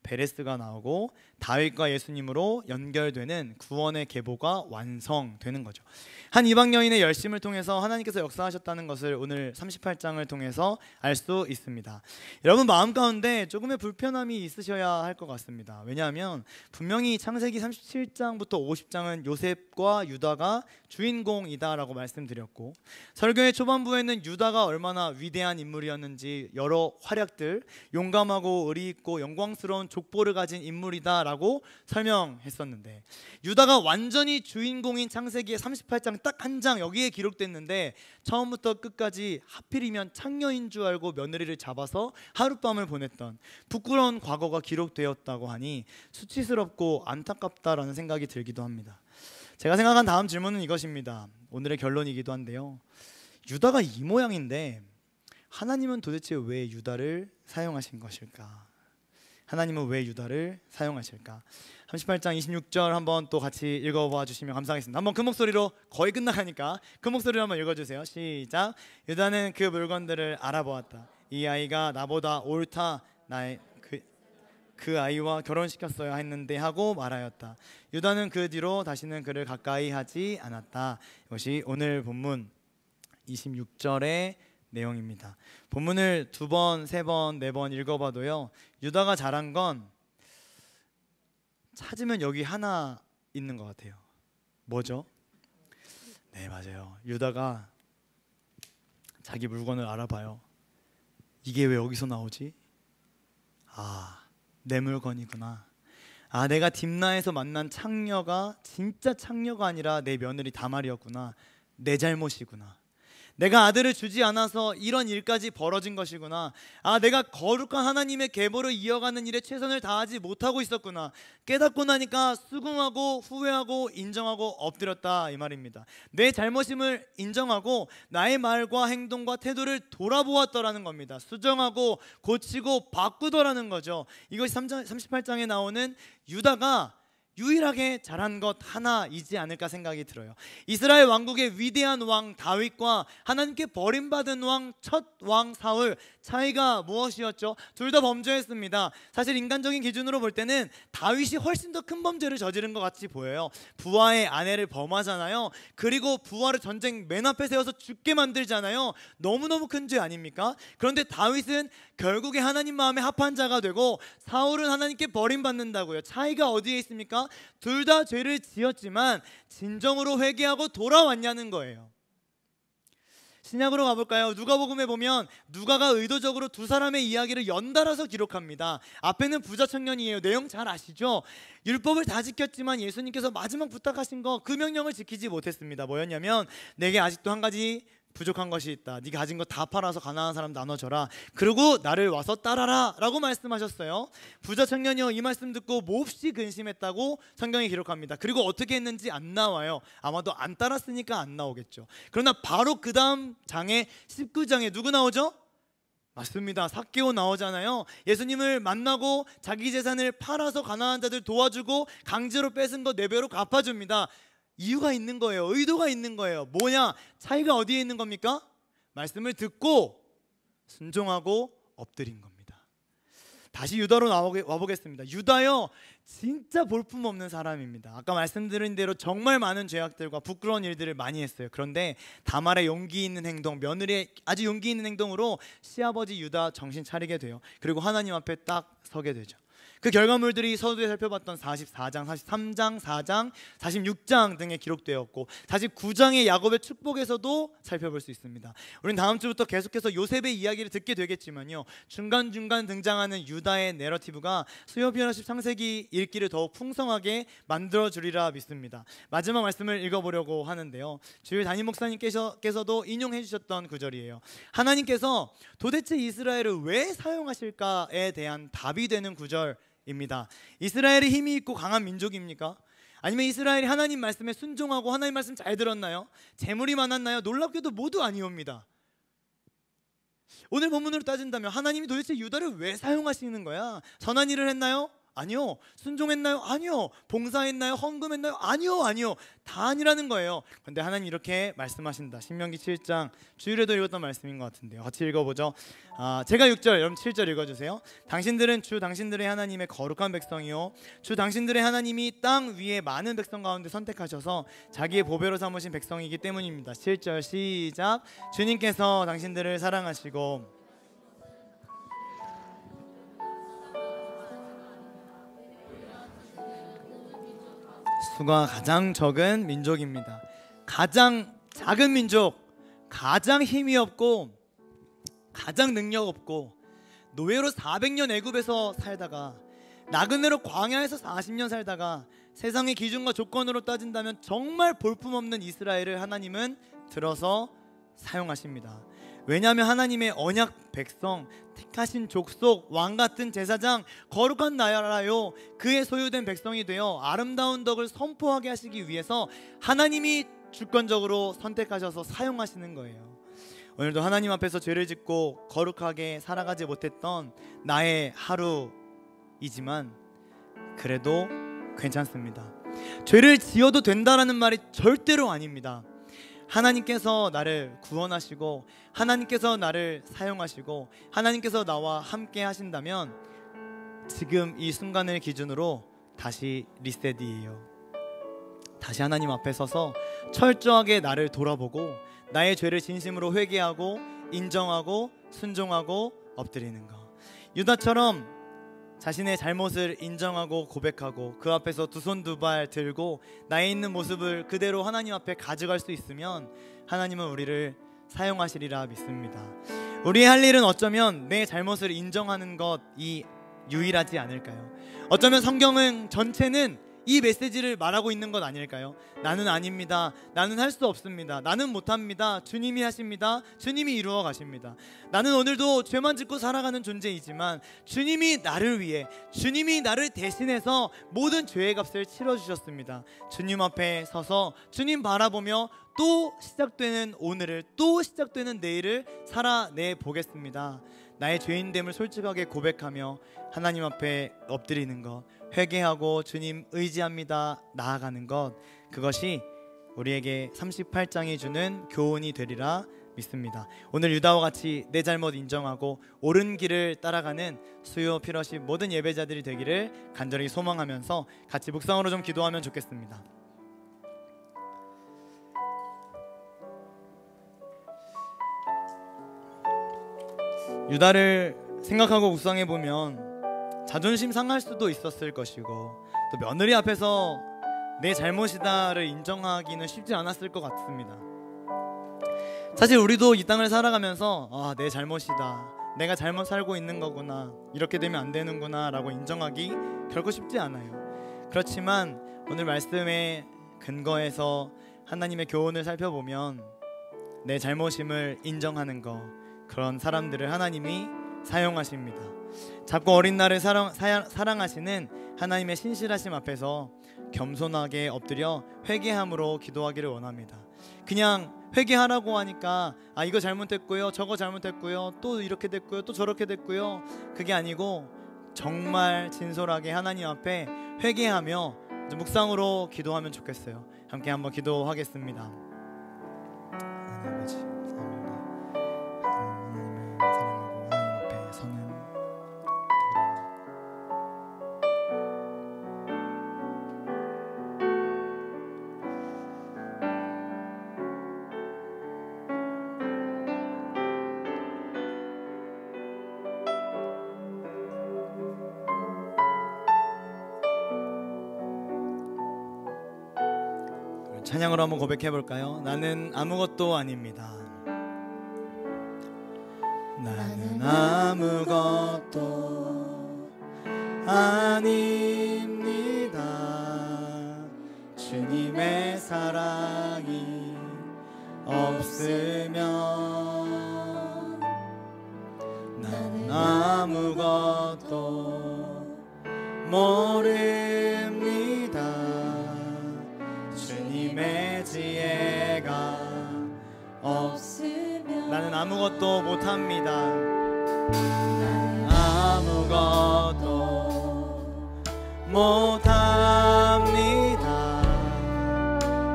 베레스가 나오고 다윗과 예수님으로 연결되는 구원의 계보가 완성되는 거죠. 한 이방 여인의 열심을 통해서 하나님께서 역사하셨다는 것을 오늘 38장을 통해서 알 수 있습니다. 여러분 마음 가운데 조금의 불편함이 있으셔야 할 것 같습니다. 왜냐하면 분명히 창세기 37장부터 50장은 요셉과 유다가 주인공이다라고 말씀드렸고, 설교의 초반부에는 유다가 얼마나 위대한 인물이었는지 여러 활약들, 용감하고 의리 있고 영광스러운 족보를 가진 인물이다라고 설명했었는데, 유다가 완전히 주인공인 창세기의 38장 딱 한 장 여기에 기록됐는데, 처음부터 끝까지 하필이면 창녀인 줄 알고 며느리를 잡아서 하룻밤을 보냈던 부끄러운 과거가 기록되었다고 하니 수치스럽고 안타깝다라는 생각이 들기도 합니다. 제가 생각한 다음 질문은 이것입니다. 오늘의 결론이기도 한데요, 유다가 이 모양인데 하나님은 도대체 왜 유다를 사용하신 것일까? 하나님은 왜 유다를 사용하실까? 38장 26절 한번 또 같이 읽어봐 주시면 감사하겠습니다. 한번 그 목소리로, 거의 끝나가니까 그 목소리로 한번 읽어주세요. 시작. 유다는 그 물건들을 알아보았다. 이 아이가 나보다 옳다, 나의 그 아이와 결혼시켰어야 했는데 하고 말하였다. 유다는 그 뒤로 다시는 그를 가까이 하지 않았다. 이것이 오늘 본문 26절의 내용입니다. 본문을 2번, 3번, 4번 읽어봐도요, 유다가 잘한 건 찾으면 여기 하나 있는 것 같아요. 뭐죠? 네, 맞아요. 유다가 자기 물건을 알아봐요. 이게 왜 여기서 나오지? 아, 내 물건이구나. 아, 내가 딥나에서 만난 창녀가 진짜 창녀가 아니라 내 며느리 다말이었구나. 내 잘못이구나. 내가 아들을 주지 않아서 이런 일까지 벌어진 것이구나. 아, 내가 거룩한 하나님의 계보를 이어가는 일에 최선을 다하지 못하고 있었구나. 깨닫고 나니까 수긍하고 후회하고 인정하고 엎드렸다, 이 말입니다. 내 잘못임을 인정하고 나의 말과 행동과 태도를 돌아보았더라는 겁니다. 수정하고 고치고 바꾸더라는 거죠. 이것이 38장에 나오는 유다가 유일하게 잘한 것 하나이지 않을까 생각이 들어요. 이스라엘 왕국의 위대한 왕 다윗과 하나님께 버림받은 왕 첫 왕 사울, 차이가 무엇이었죠? 둘 다 범죄했습니다. 사실 인간적인 기준으로 볼 때는 다윗이 훨씬 더 큰 범죄를 저지른 것 같이 보여요. 부하의 아내를 범하잖아요. 그리고 부하를 전쟁 맨 앞에 세워서 죽게 만들잖아요. 너무너무 큰 죄 아닙니까? 그런데 다윗은 결국에 하나님 마음에 합한 자가 되고, 사울은 하나님께 버림받는다고요. 차이가 어디에 있습니까? 둘 다 죄를 지었지만 진정으로 회개하고 돌아왔냐는 거예요. 신약으로 가볼까요? 누가복음에 보면 누가가 의도적으로 두 사람의 이야기를 연달아서 기록합니다. 앞에는 부자 청년이에요. 내용 잘 아시죠? 율법을 다 지켰지만 예수님께서 마지막 부탁하신 거, 그 명령을 지키지 못했습니다. 뭐였냐면, 내게 아직도 한 가지 부족한 것이 있다. 네가 가진 거 다 팔아서 가난한 사람 나눠줘라. 그리고 나를 와서 따라라 라고 말씀하셨어요. 부자 청년이요, 이 말씀 듣고 몹시 근심했다고 성경이 기록합니다. 그리고 어떻게 했는지 안 나와요. 아마도 안 따랐으니까 안 나오겠죠. 그러나 바로 그 다음 장에 19장에 누구 나오죠? 맞습니다. 삭개오 나오잖아요. 예수님을 만나고 자기 재산을 팔아서 가난한 자들 도와주고 강제로 뺏은 거 4배로 갚아줍니다. 이유가 있는 거예요. 의도가 있는 거예요. 뭐냐? 차이가 어디에 있는 겁니까? 말씀을 듣고 순종하고 엎드린 겁니다. 다시 유다로 와보겠습니다. 유다요, 진짜 볼품없는 사람입니다. 아까 말씀드린 대로 정말 많은 죄악들과 부끄러운 일들을 많이 했어요. 그런데 다말의 용기 있는 행동, 며느리의 아주 용기 있는 행동으로 시아버지 유다 정신 차리게 돼요. 그리고 하나님 앞에 딱 서게 되죠. 그 결과물들이 서두에 살펴봤던 44장, 43장, 4장, 46장 등에 기록되었고, 49장의 야곱의 축복에서도 살펴볼 수 있습니다. 우리는 다음 주부터 계속해서 요셉의 이야기를 듣게 되겠지만요, 중간중간 등장하는 유다의 내러티브가 수요편하십 창세기 읽기를 더욱 풍성하게 만들어주리라 믿습니다. 마지막 말씀을 읽어보려고 하는데요, 주일 담임 목사님께서도 인용해 주셨던 구절이에요. 하나님께서 도대체 이스라엘을 왜 사용하실까에 대한 답이 되는 구절 입니다. 이스라엘이 힘이 있고 강한 민족입니까? 아니면 이스라엘이 하나님 말씀에 순종하고 하나님 말씀 잘 들었나요? 재물이 많았나요? 놀랍게도 모두 아니옵니다. 오늘 본문으로 따진다면 하나님이 도대체 유다를 왜 사용하시는 거야? 선한 일을 했나요? 아니요. 순종했나요? 아니요. 봉사했나요? 헌금했나요? 아니요. 다 아니라는 거예요. 그런데 하나님 이렇게 말씀하신다. 신명기 7장, 주일에도 읽었던 말씀인 것 같은데요. 같이 읽어보죠. 제가 6절, 여러분 7절 읽어주세요. 당신들은 주 당신들의 하나님의 거룩한 백성이요 주 당신들의 하나님이 땅 위에 많은 백성 가운데 선택하셔서 자기의 보배로 삼으신 백성이기 때문입니다. 7절 시작. 주님께서 당신들을 사랑하시고 수가 가장 적은 민족입니다. 가장 작은 민족, 가장 힘이 없고 가장 능력 없고 노예로 400년 애굽에서 살다가 나그네로 광야에서 40년 살다가 세상의 기준과 조건으로 따진다면 정말 볼품없는 이스라엘을 하나님은 들어서 사용하십니다. 왜냐하면 하나님의 언약 백성, 택하신 족속, 왕같은 제사장, 거룩한 나라요 그의 소유된 백성이 되어 아름다운 덕을 선포하게 하시기 위해서 하나님이 주권적으로 선택하셔서 사용하시는 거예요. 오늘도 하나님 앞에서 죄를 짓고 거룩하게 살아가지 못했던 나의 하루이지만 그래도 괜찮습니다. 죄를 지어도 된다라는 말이 절대로 아닙니다. 하나님께서 나를 구원하시고 하나님께서 나를 사용하시고 하나님께서 나와 함께 하신다면 지금 이 순간을 기준으로 다시 리셋이에요. 다시 하나님 앞에 서서 철저하게 나를 돌아보고 나의 죄를 진심으로 회개하고 인정하고 순종하고 엎드리는 것. 유다처럼 자신의 잘못을 인정하고 고백하고 그 앞에서 두 손 두 발 들고 나에 있는 모습을 그대로 하나님 앞에 가져갈 수 있으면 하나님은 우리를 사용하시리라 믿습니다. 우리의 할 일은 어쩌면 내 잘못을 인정하는 것이 유일하지 않을까요? 어쩌면 성경은 전체는 이 메시지를 말하고 있는 것 아닐까요? 나는 아닙니다. 나는 할 수 없습니다. 나는 못합니다. 주님이 하십니다. 주님이 이루어 가십니다. 나는 오늘도 죄만 짓고 살아가는 존재이지만 주님이 나를 위해, 주님이 나를 대신해서 모든 죄의 값을 치러주셨습니다. 주님 앞에 서서 주님 바라보며 또 시작되는 오늘을, 또 시작되는 내일을 살아내 보겠습니다. 나의 죄인됨을 솔직하게 고백하며 하나님 앞에 엎드리는 것, 회개하고 주님 의지합니다 나아가는 것, 그것이 우리에게 38장이 주는 교훈이 되리라 믿습니다. 오늘 유다와 같이 내 잘못 인정하고 옳은 길을 따라가는 수요 필요하신 모든 예배자들이 되기를 간절히 소망하면서 같이 묵상으로 좀 기도하면 좋겠습니다. 유다를 생각하고 묵상해보면 자존심 상할 수도 있었을 것이고 또 며느리 앞에서 내 잘못이다를 인정하기는 쉽지 않았을 것 같습니다. 사실 우리도 이 땅을 살아가면서 내 잘못이다, 내가 잘못 살고 있는 거구나, 이렇게 되면 안 되는구나 라고 인정하기 결코 쉽지 않아요. 그렇지만 오늘 말씀의 근거에서 하나님의 교훈을 살펴보면 내 잘못임을 인정하는 거, 그런 사람들을 하나님이 사용하십니다. 작고 어린 나를 사랑하시는 하나님의 신실하심 앞에서 겸손하게 엎드려 회개함으로 기도하기를 원합니다. 그냥 회개하라고 하니까 이거 잘못했고요, 저거 잘못했고요, 또 이렇게 됐고요, 또 저렇게 됐고요, 그게 아니고 정말 진솔하게 하나님 앞에 회개하며 묵상으로 기도하면 좋겠어요. 함께 한번 기도하겠습니다. 하나님 아버지, 찬양으로 한번 고백해 볼까요? 나는 아무것도 아닙니다. 나는 아무것도 아닙니다. 주님의 사랑이 없으면 나는 아무것도 모릅니다. 지혜가 없으면 나는 아무것도 못합니다. 아무것도 못합니다.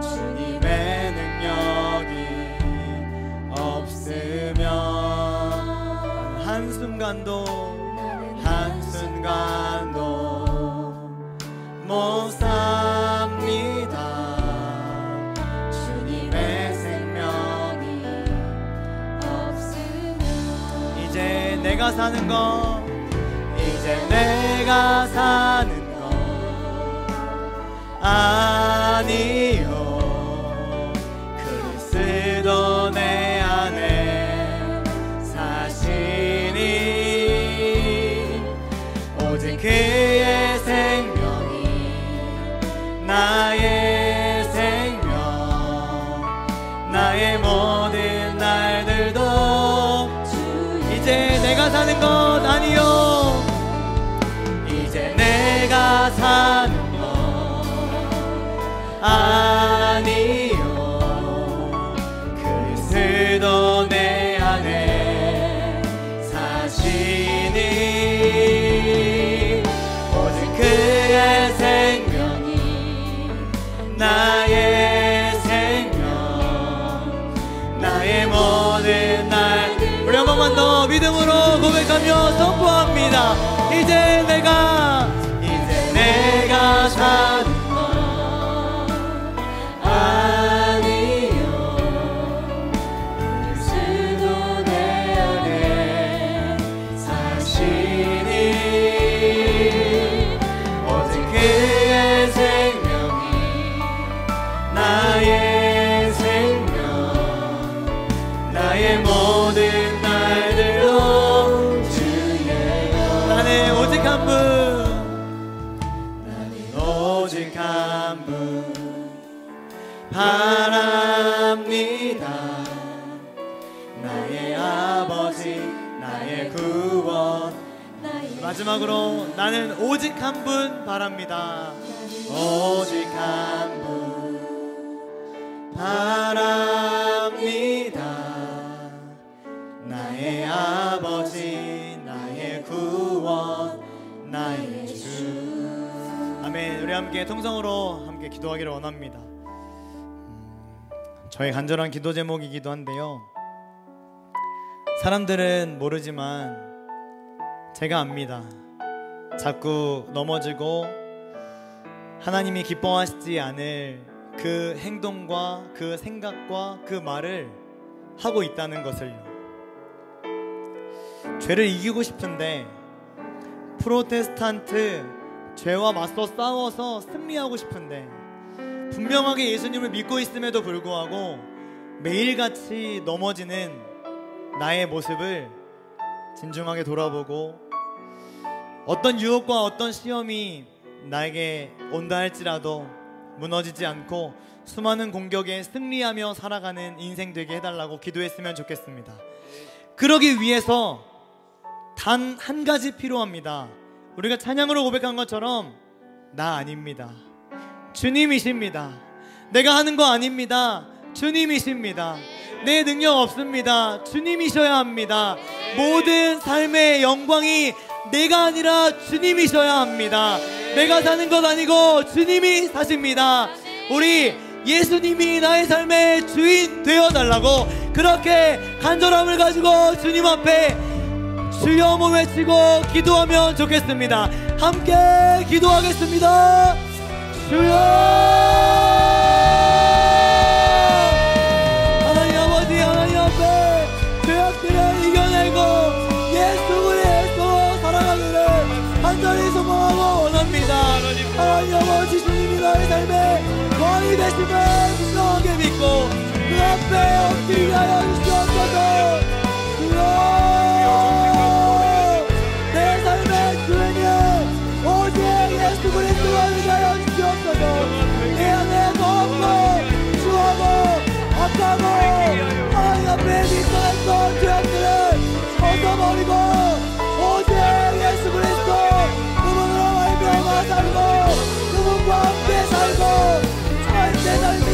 주님의 능력이 없으면 한순간도 못 삽니다. 주님의 생명이 없으면 이제 내가 사는 것 아니요. 그리스도 내 안에 사시니 오직 그의 생명이 나의 생명, 나의 모든 날들도 이제 내가 사는 것 아니요. 이제 내가 사는 것 아니요. 그리스도 내 안에 사시니 오직 그의 생명이 나의 생명, 나의 모든 날. 우리 한 번만 더 믿음으로 고백하며 선포합니다. 이제 내가 사는 것 아니요. 그리스도 내 안에 사시니 오직 그의 생명이 나의 생명, 나의 모든 날들로 주의 나는 오직 한 분, 오직 한 분 바랍니다. 나의 아버지, 나의 구원. 마지막으로 나는 오직 한 분 바랍니다. 오직 한 분 바랍니다. 나의 아버지, 나의 구원, 나의 주. 아멘. 우리 함께 통성으로 함께 기도하기를 원합니다. 저의 간절한 기도 제목이기도 한데요, 사람들은 모르지만 제가 압니다. 자꾸 넘어지고 하나님이 기뻐하시지 않을 그 행동과 그 생각과 그 말을 하고 있다는 것을요. 죄를 이기고 싶은데 프로테스탄트 죄와 맞서 싸워서 승리하고 싶은데 분명하게 예수님을 믿고 있음에도 불구하고 매일같이 넘어지는 나의 모습을 진중하게 돌아보고 어떤 유혹과 어떤 시험이 나에게 온다 할지라도 무너지지 않고 수많은 공격에 승리하며 살아가는 인생 되게 해달라고 기도했으면 좋겠습니다. 그러기 위해서 단 한 가지 필요합니다. 우리가 찬양으로 고백한 것처럼 나 아닙니다. 주님이십니다. 내가 하는 거 아닙니다. 주님이십니다. 내 능력 없습니다. 주님이셔야 합니다. 모든 삶의 영광이 내가 아니라 주님이셔야 합니다. 내가 사는 것 아니고 주님이 사십니다. 우리 예수님이 나의 삶의 주인 되어달라고 그렇게 간절함을 가지고 주님 앞에 주여 한번 외치고 기도하면 좋겠습니다. 함께 기도하겠습니다. 주여, 하나님 아버지, 하나님 앞에 죄악들을 이겨내고 예수 그리스도 살아가기를 간절히 소망하고 원합니다. 하나님 아버지, 주님이 나의 삶에 왕이 되심을 분명하게 믿고 그 앞에 엎드리게 하여 주시옵소서. 주여, 내 삶의 주인은 오직 예수 그리스도가 되게 하여 주시옵소서. 내 안에 더없고 추하고 악하고 하나님 앞에 미쳐했던 죄악들을 벗어버리고 오직 예수 그리스도 그분으로 말미암아 살고 그분과 함께 살고 내 삶이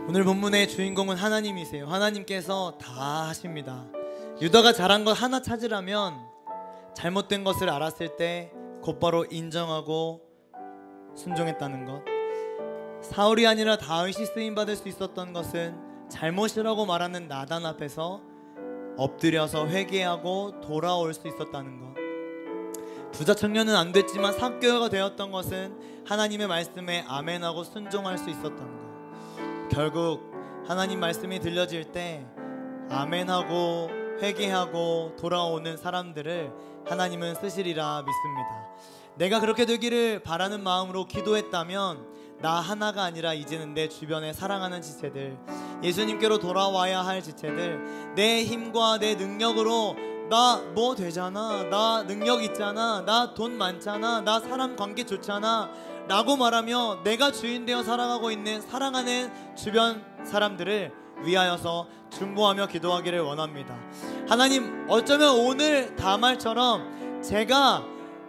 오늘 본문의 주인공은 하나님이세요. 하나님께서 다 하십니다. 유다가 잘한 것 하나 찾으라면 잘못된 것을 알았을 때 곧바로 인정하고 순종했다는 것. 사울이 아니라 다윗이 쓰임받을 수 있었던 것은 잘못이라고 말하는 나단 앞에서 엎드려서 회개하고 돌아올 수 있었다는 것. 부자 청년은 안 됐지만 삭개가 되었던 것은 하나님의 말씀에 아멘하고 순종할 수 있었던 것. 결국 하나님 말씀이 들려질 때 아멘하고 회개하고 돌아오는 사람들을 하나님은 쓰시리라 믿습니다. 내가 그렇게 되기를 바라는 마음으로 기도했다면 나 하나가 아니라 이제는 내 주변에 사랑하는 지체들, 예수님께로 돌아와야 할 지체들, 내 힘과 내 능력으로 나 뭐 되잖아, 나 능력 있잖아, 나 돈 많잖아, 나 사람 관계 좋잖아 라고 말하며 내가 주인 되어 살아가고 있는 사랑하는 주변 사람들을 위하여서 중보하며 기도하기를 원합니다. 하나님, 어쩌면 오늘 다말처럼 제가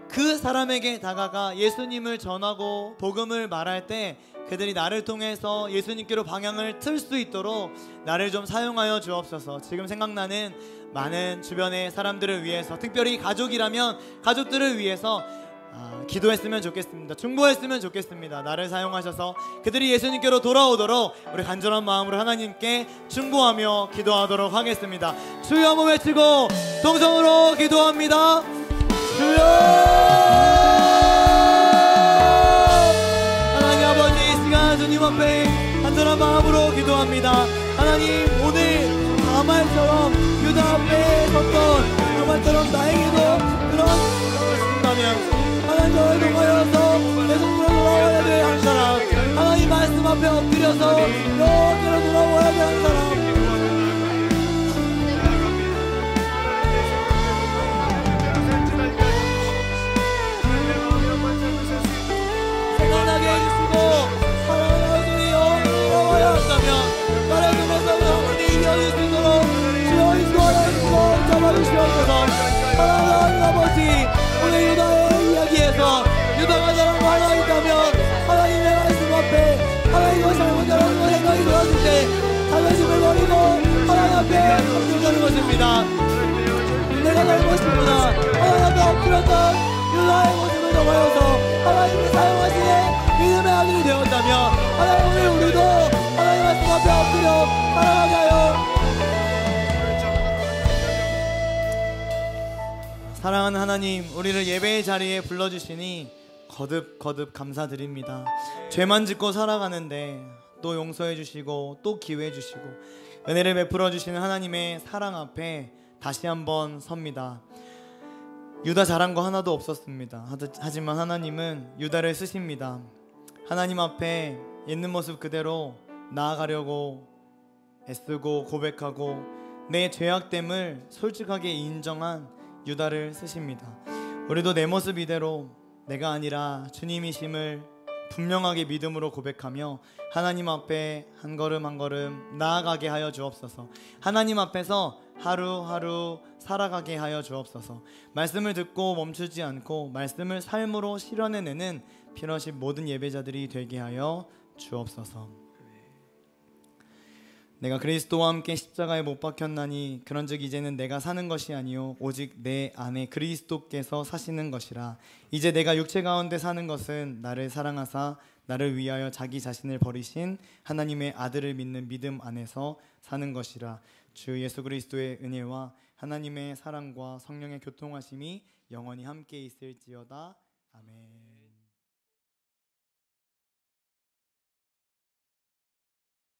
그 사람에게 다가가 예수님을 전하고 복음을 말할 때 그들이 나를 통해서 예수님께로 방향을 틀 수 있도록 나를 좀 사용하여 주옵소서. 지금 생각나는 많은 주변의 사람들을 위해서, 특별히 가족이라면 가족들을 위해서 기도했으면 좋겠습니다. 중보했으면 좋겠습니다. 나를 사용하셔서 그들이 예수님께로 돌아오도록 우리 간절한 마음으로 하나님께 중보하며 기도하도록 하겠습니다. 주여 한번 외치고 동성으로 기도합니다. 주여! 하나님 아버지, 이 시간 주님 앞에 간절한 마음으로 기도합니다. 하나님, 오늘 다말처럼 유다 앞에 섰던 다말처럼 나에게도 그런 생각을 준다면 하나님, 저를 통하여서 내 손으로 돌아와야 될 한 사람, 하나님 말씀 앞에 엎드려서 여기로 돌아와야 될 한 사람, 생각나게 해주시고 사랑하는 얼굴이 여기로 돌아와야 한다면 나를 통해서 영원히 이어질 수 있도록 주여 이 시간을 잡아주시옵소서. 사랑하는 아버지, 오늘 유다의 이야기에서 유다가 잘한 거 하나 있다면 하나님의 말씀 앞에 하나님과 잘못하라는 생각이 들었을 때 자존심을 버리고 하나님 앞에 엎드리는 것입니다. 내가 잘못이구나 하나님 앞에 엎드렸던 유다의 모습을 넘어서 하나님이 사용하시는 믿음의 아들이 되었다면 하나님, 오늘 우리도 하나님 말씀 앞에 엎드려 살아가게 하여. 사랑하는 하나님, 우리를 예배의 자리에 불러주시니 거듭 감사드립니다. 죄만 짓고 살아가는데 또 용서해 주시고 또 기회해 주시고 은혜를 베풀어 주시는 하나님의 사랑 앞에 다시 한번 섭니다. 유다 잘한 거 하나도 없었습니다. 하지만 하나님은 유다를 쓰십니다. 하나님 앞에 있는 모습 그대로 나아가려고 애쓰고 고백하고 내 죄악됨을 솔직하게 인정한 유다를 쓰십니다. 우리도 내 모습 이대로 내가 아니라 주님이심을 분명하게 믿음으로 고백하며 하나님 앞에 한 걸음 한 걸음 나아가게 하여 주옵소서. 하나님 앞에서 하루하루 살아가게 하여 주옵소서. 말씀을 듣고 멈추지 않고 말씀을 삶으로 실현해내는 피너십 모든 예배자들이 되게 하여 주옵소서. 내가 그리스도와 함께 십자가에 못 박혔나니 그런즉 이제는 내가 사는 것이 아니요 오직 내 안에 그리스도께서 사시는 것이라. 이제 내가 육체 가운데 사는 것은 나를 사랑하사 나를 위하여 자기 자신을 버리신 하나님의 아들을 믿는 믿음 안에서 사는 것이라. 주 예수 그리스도의 은혜와 하나님의 사랑과 성령의 교통하심이 영원히 함께 있을지어다. 아멘.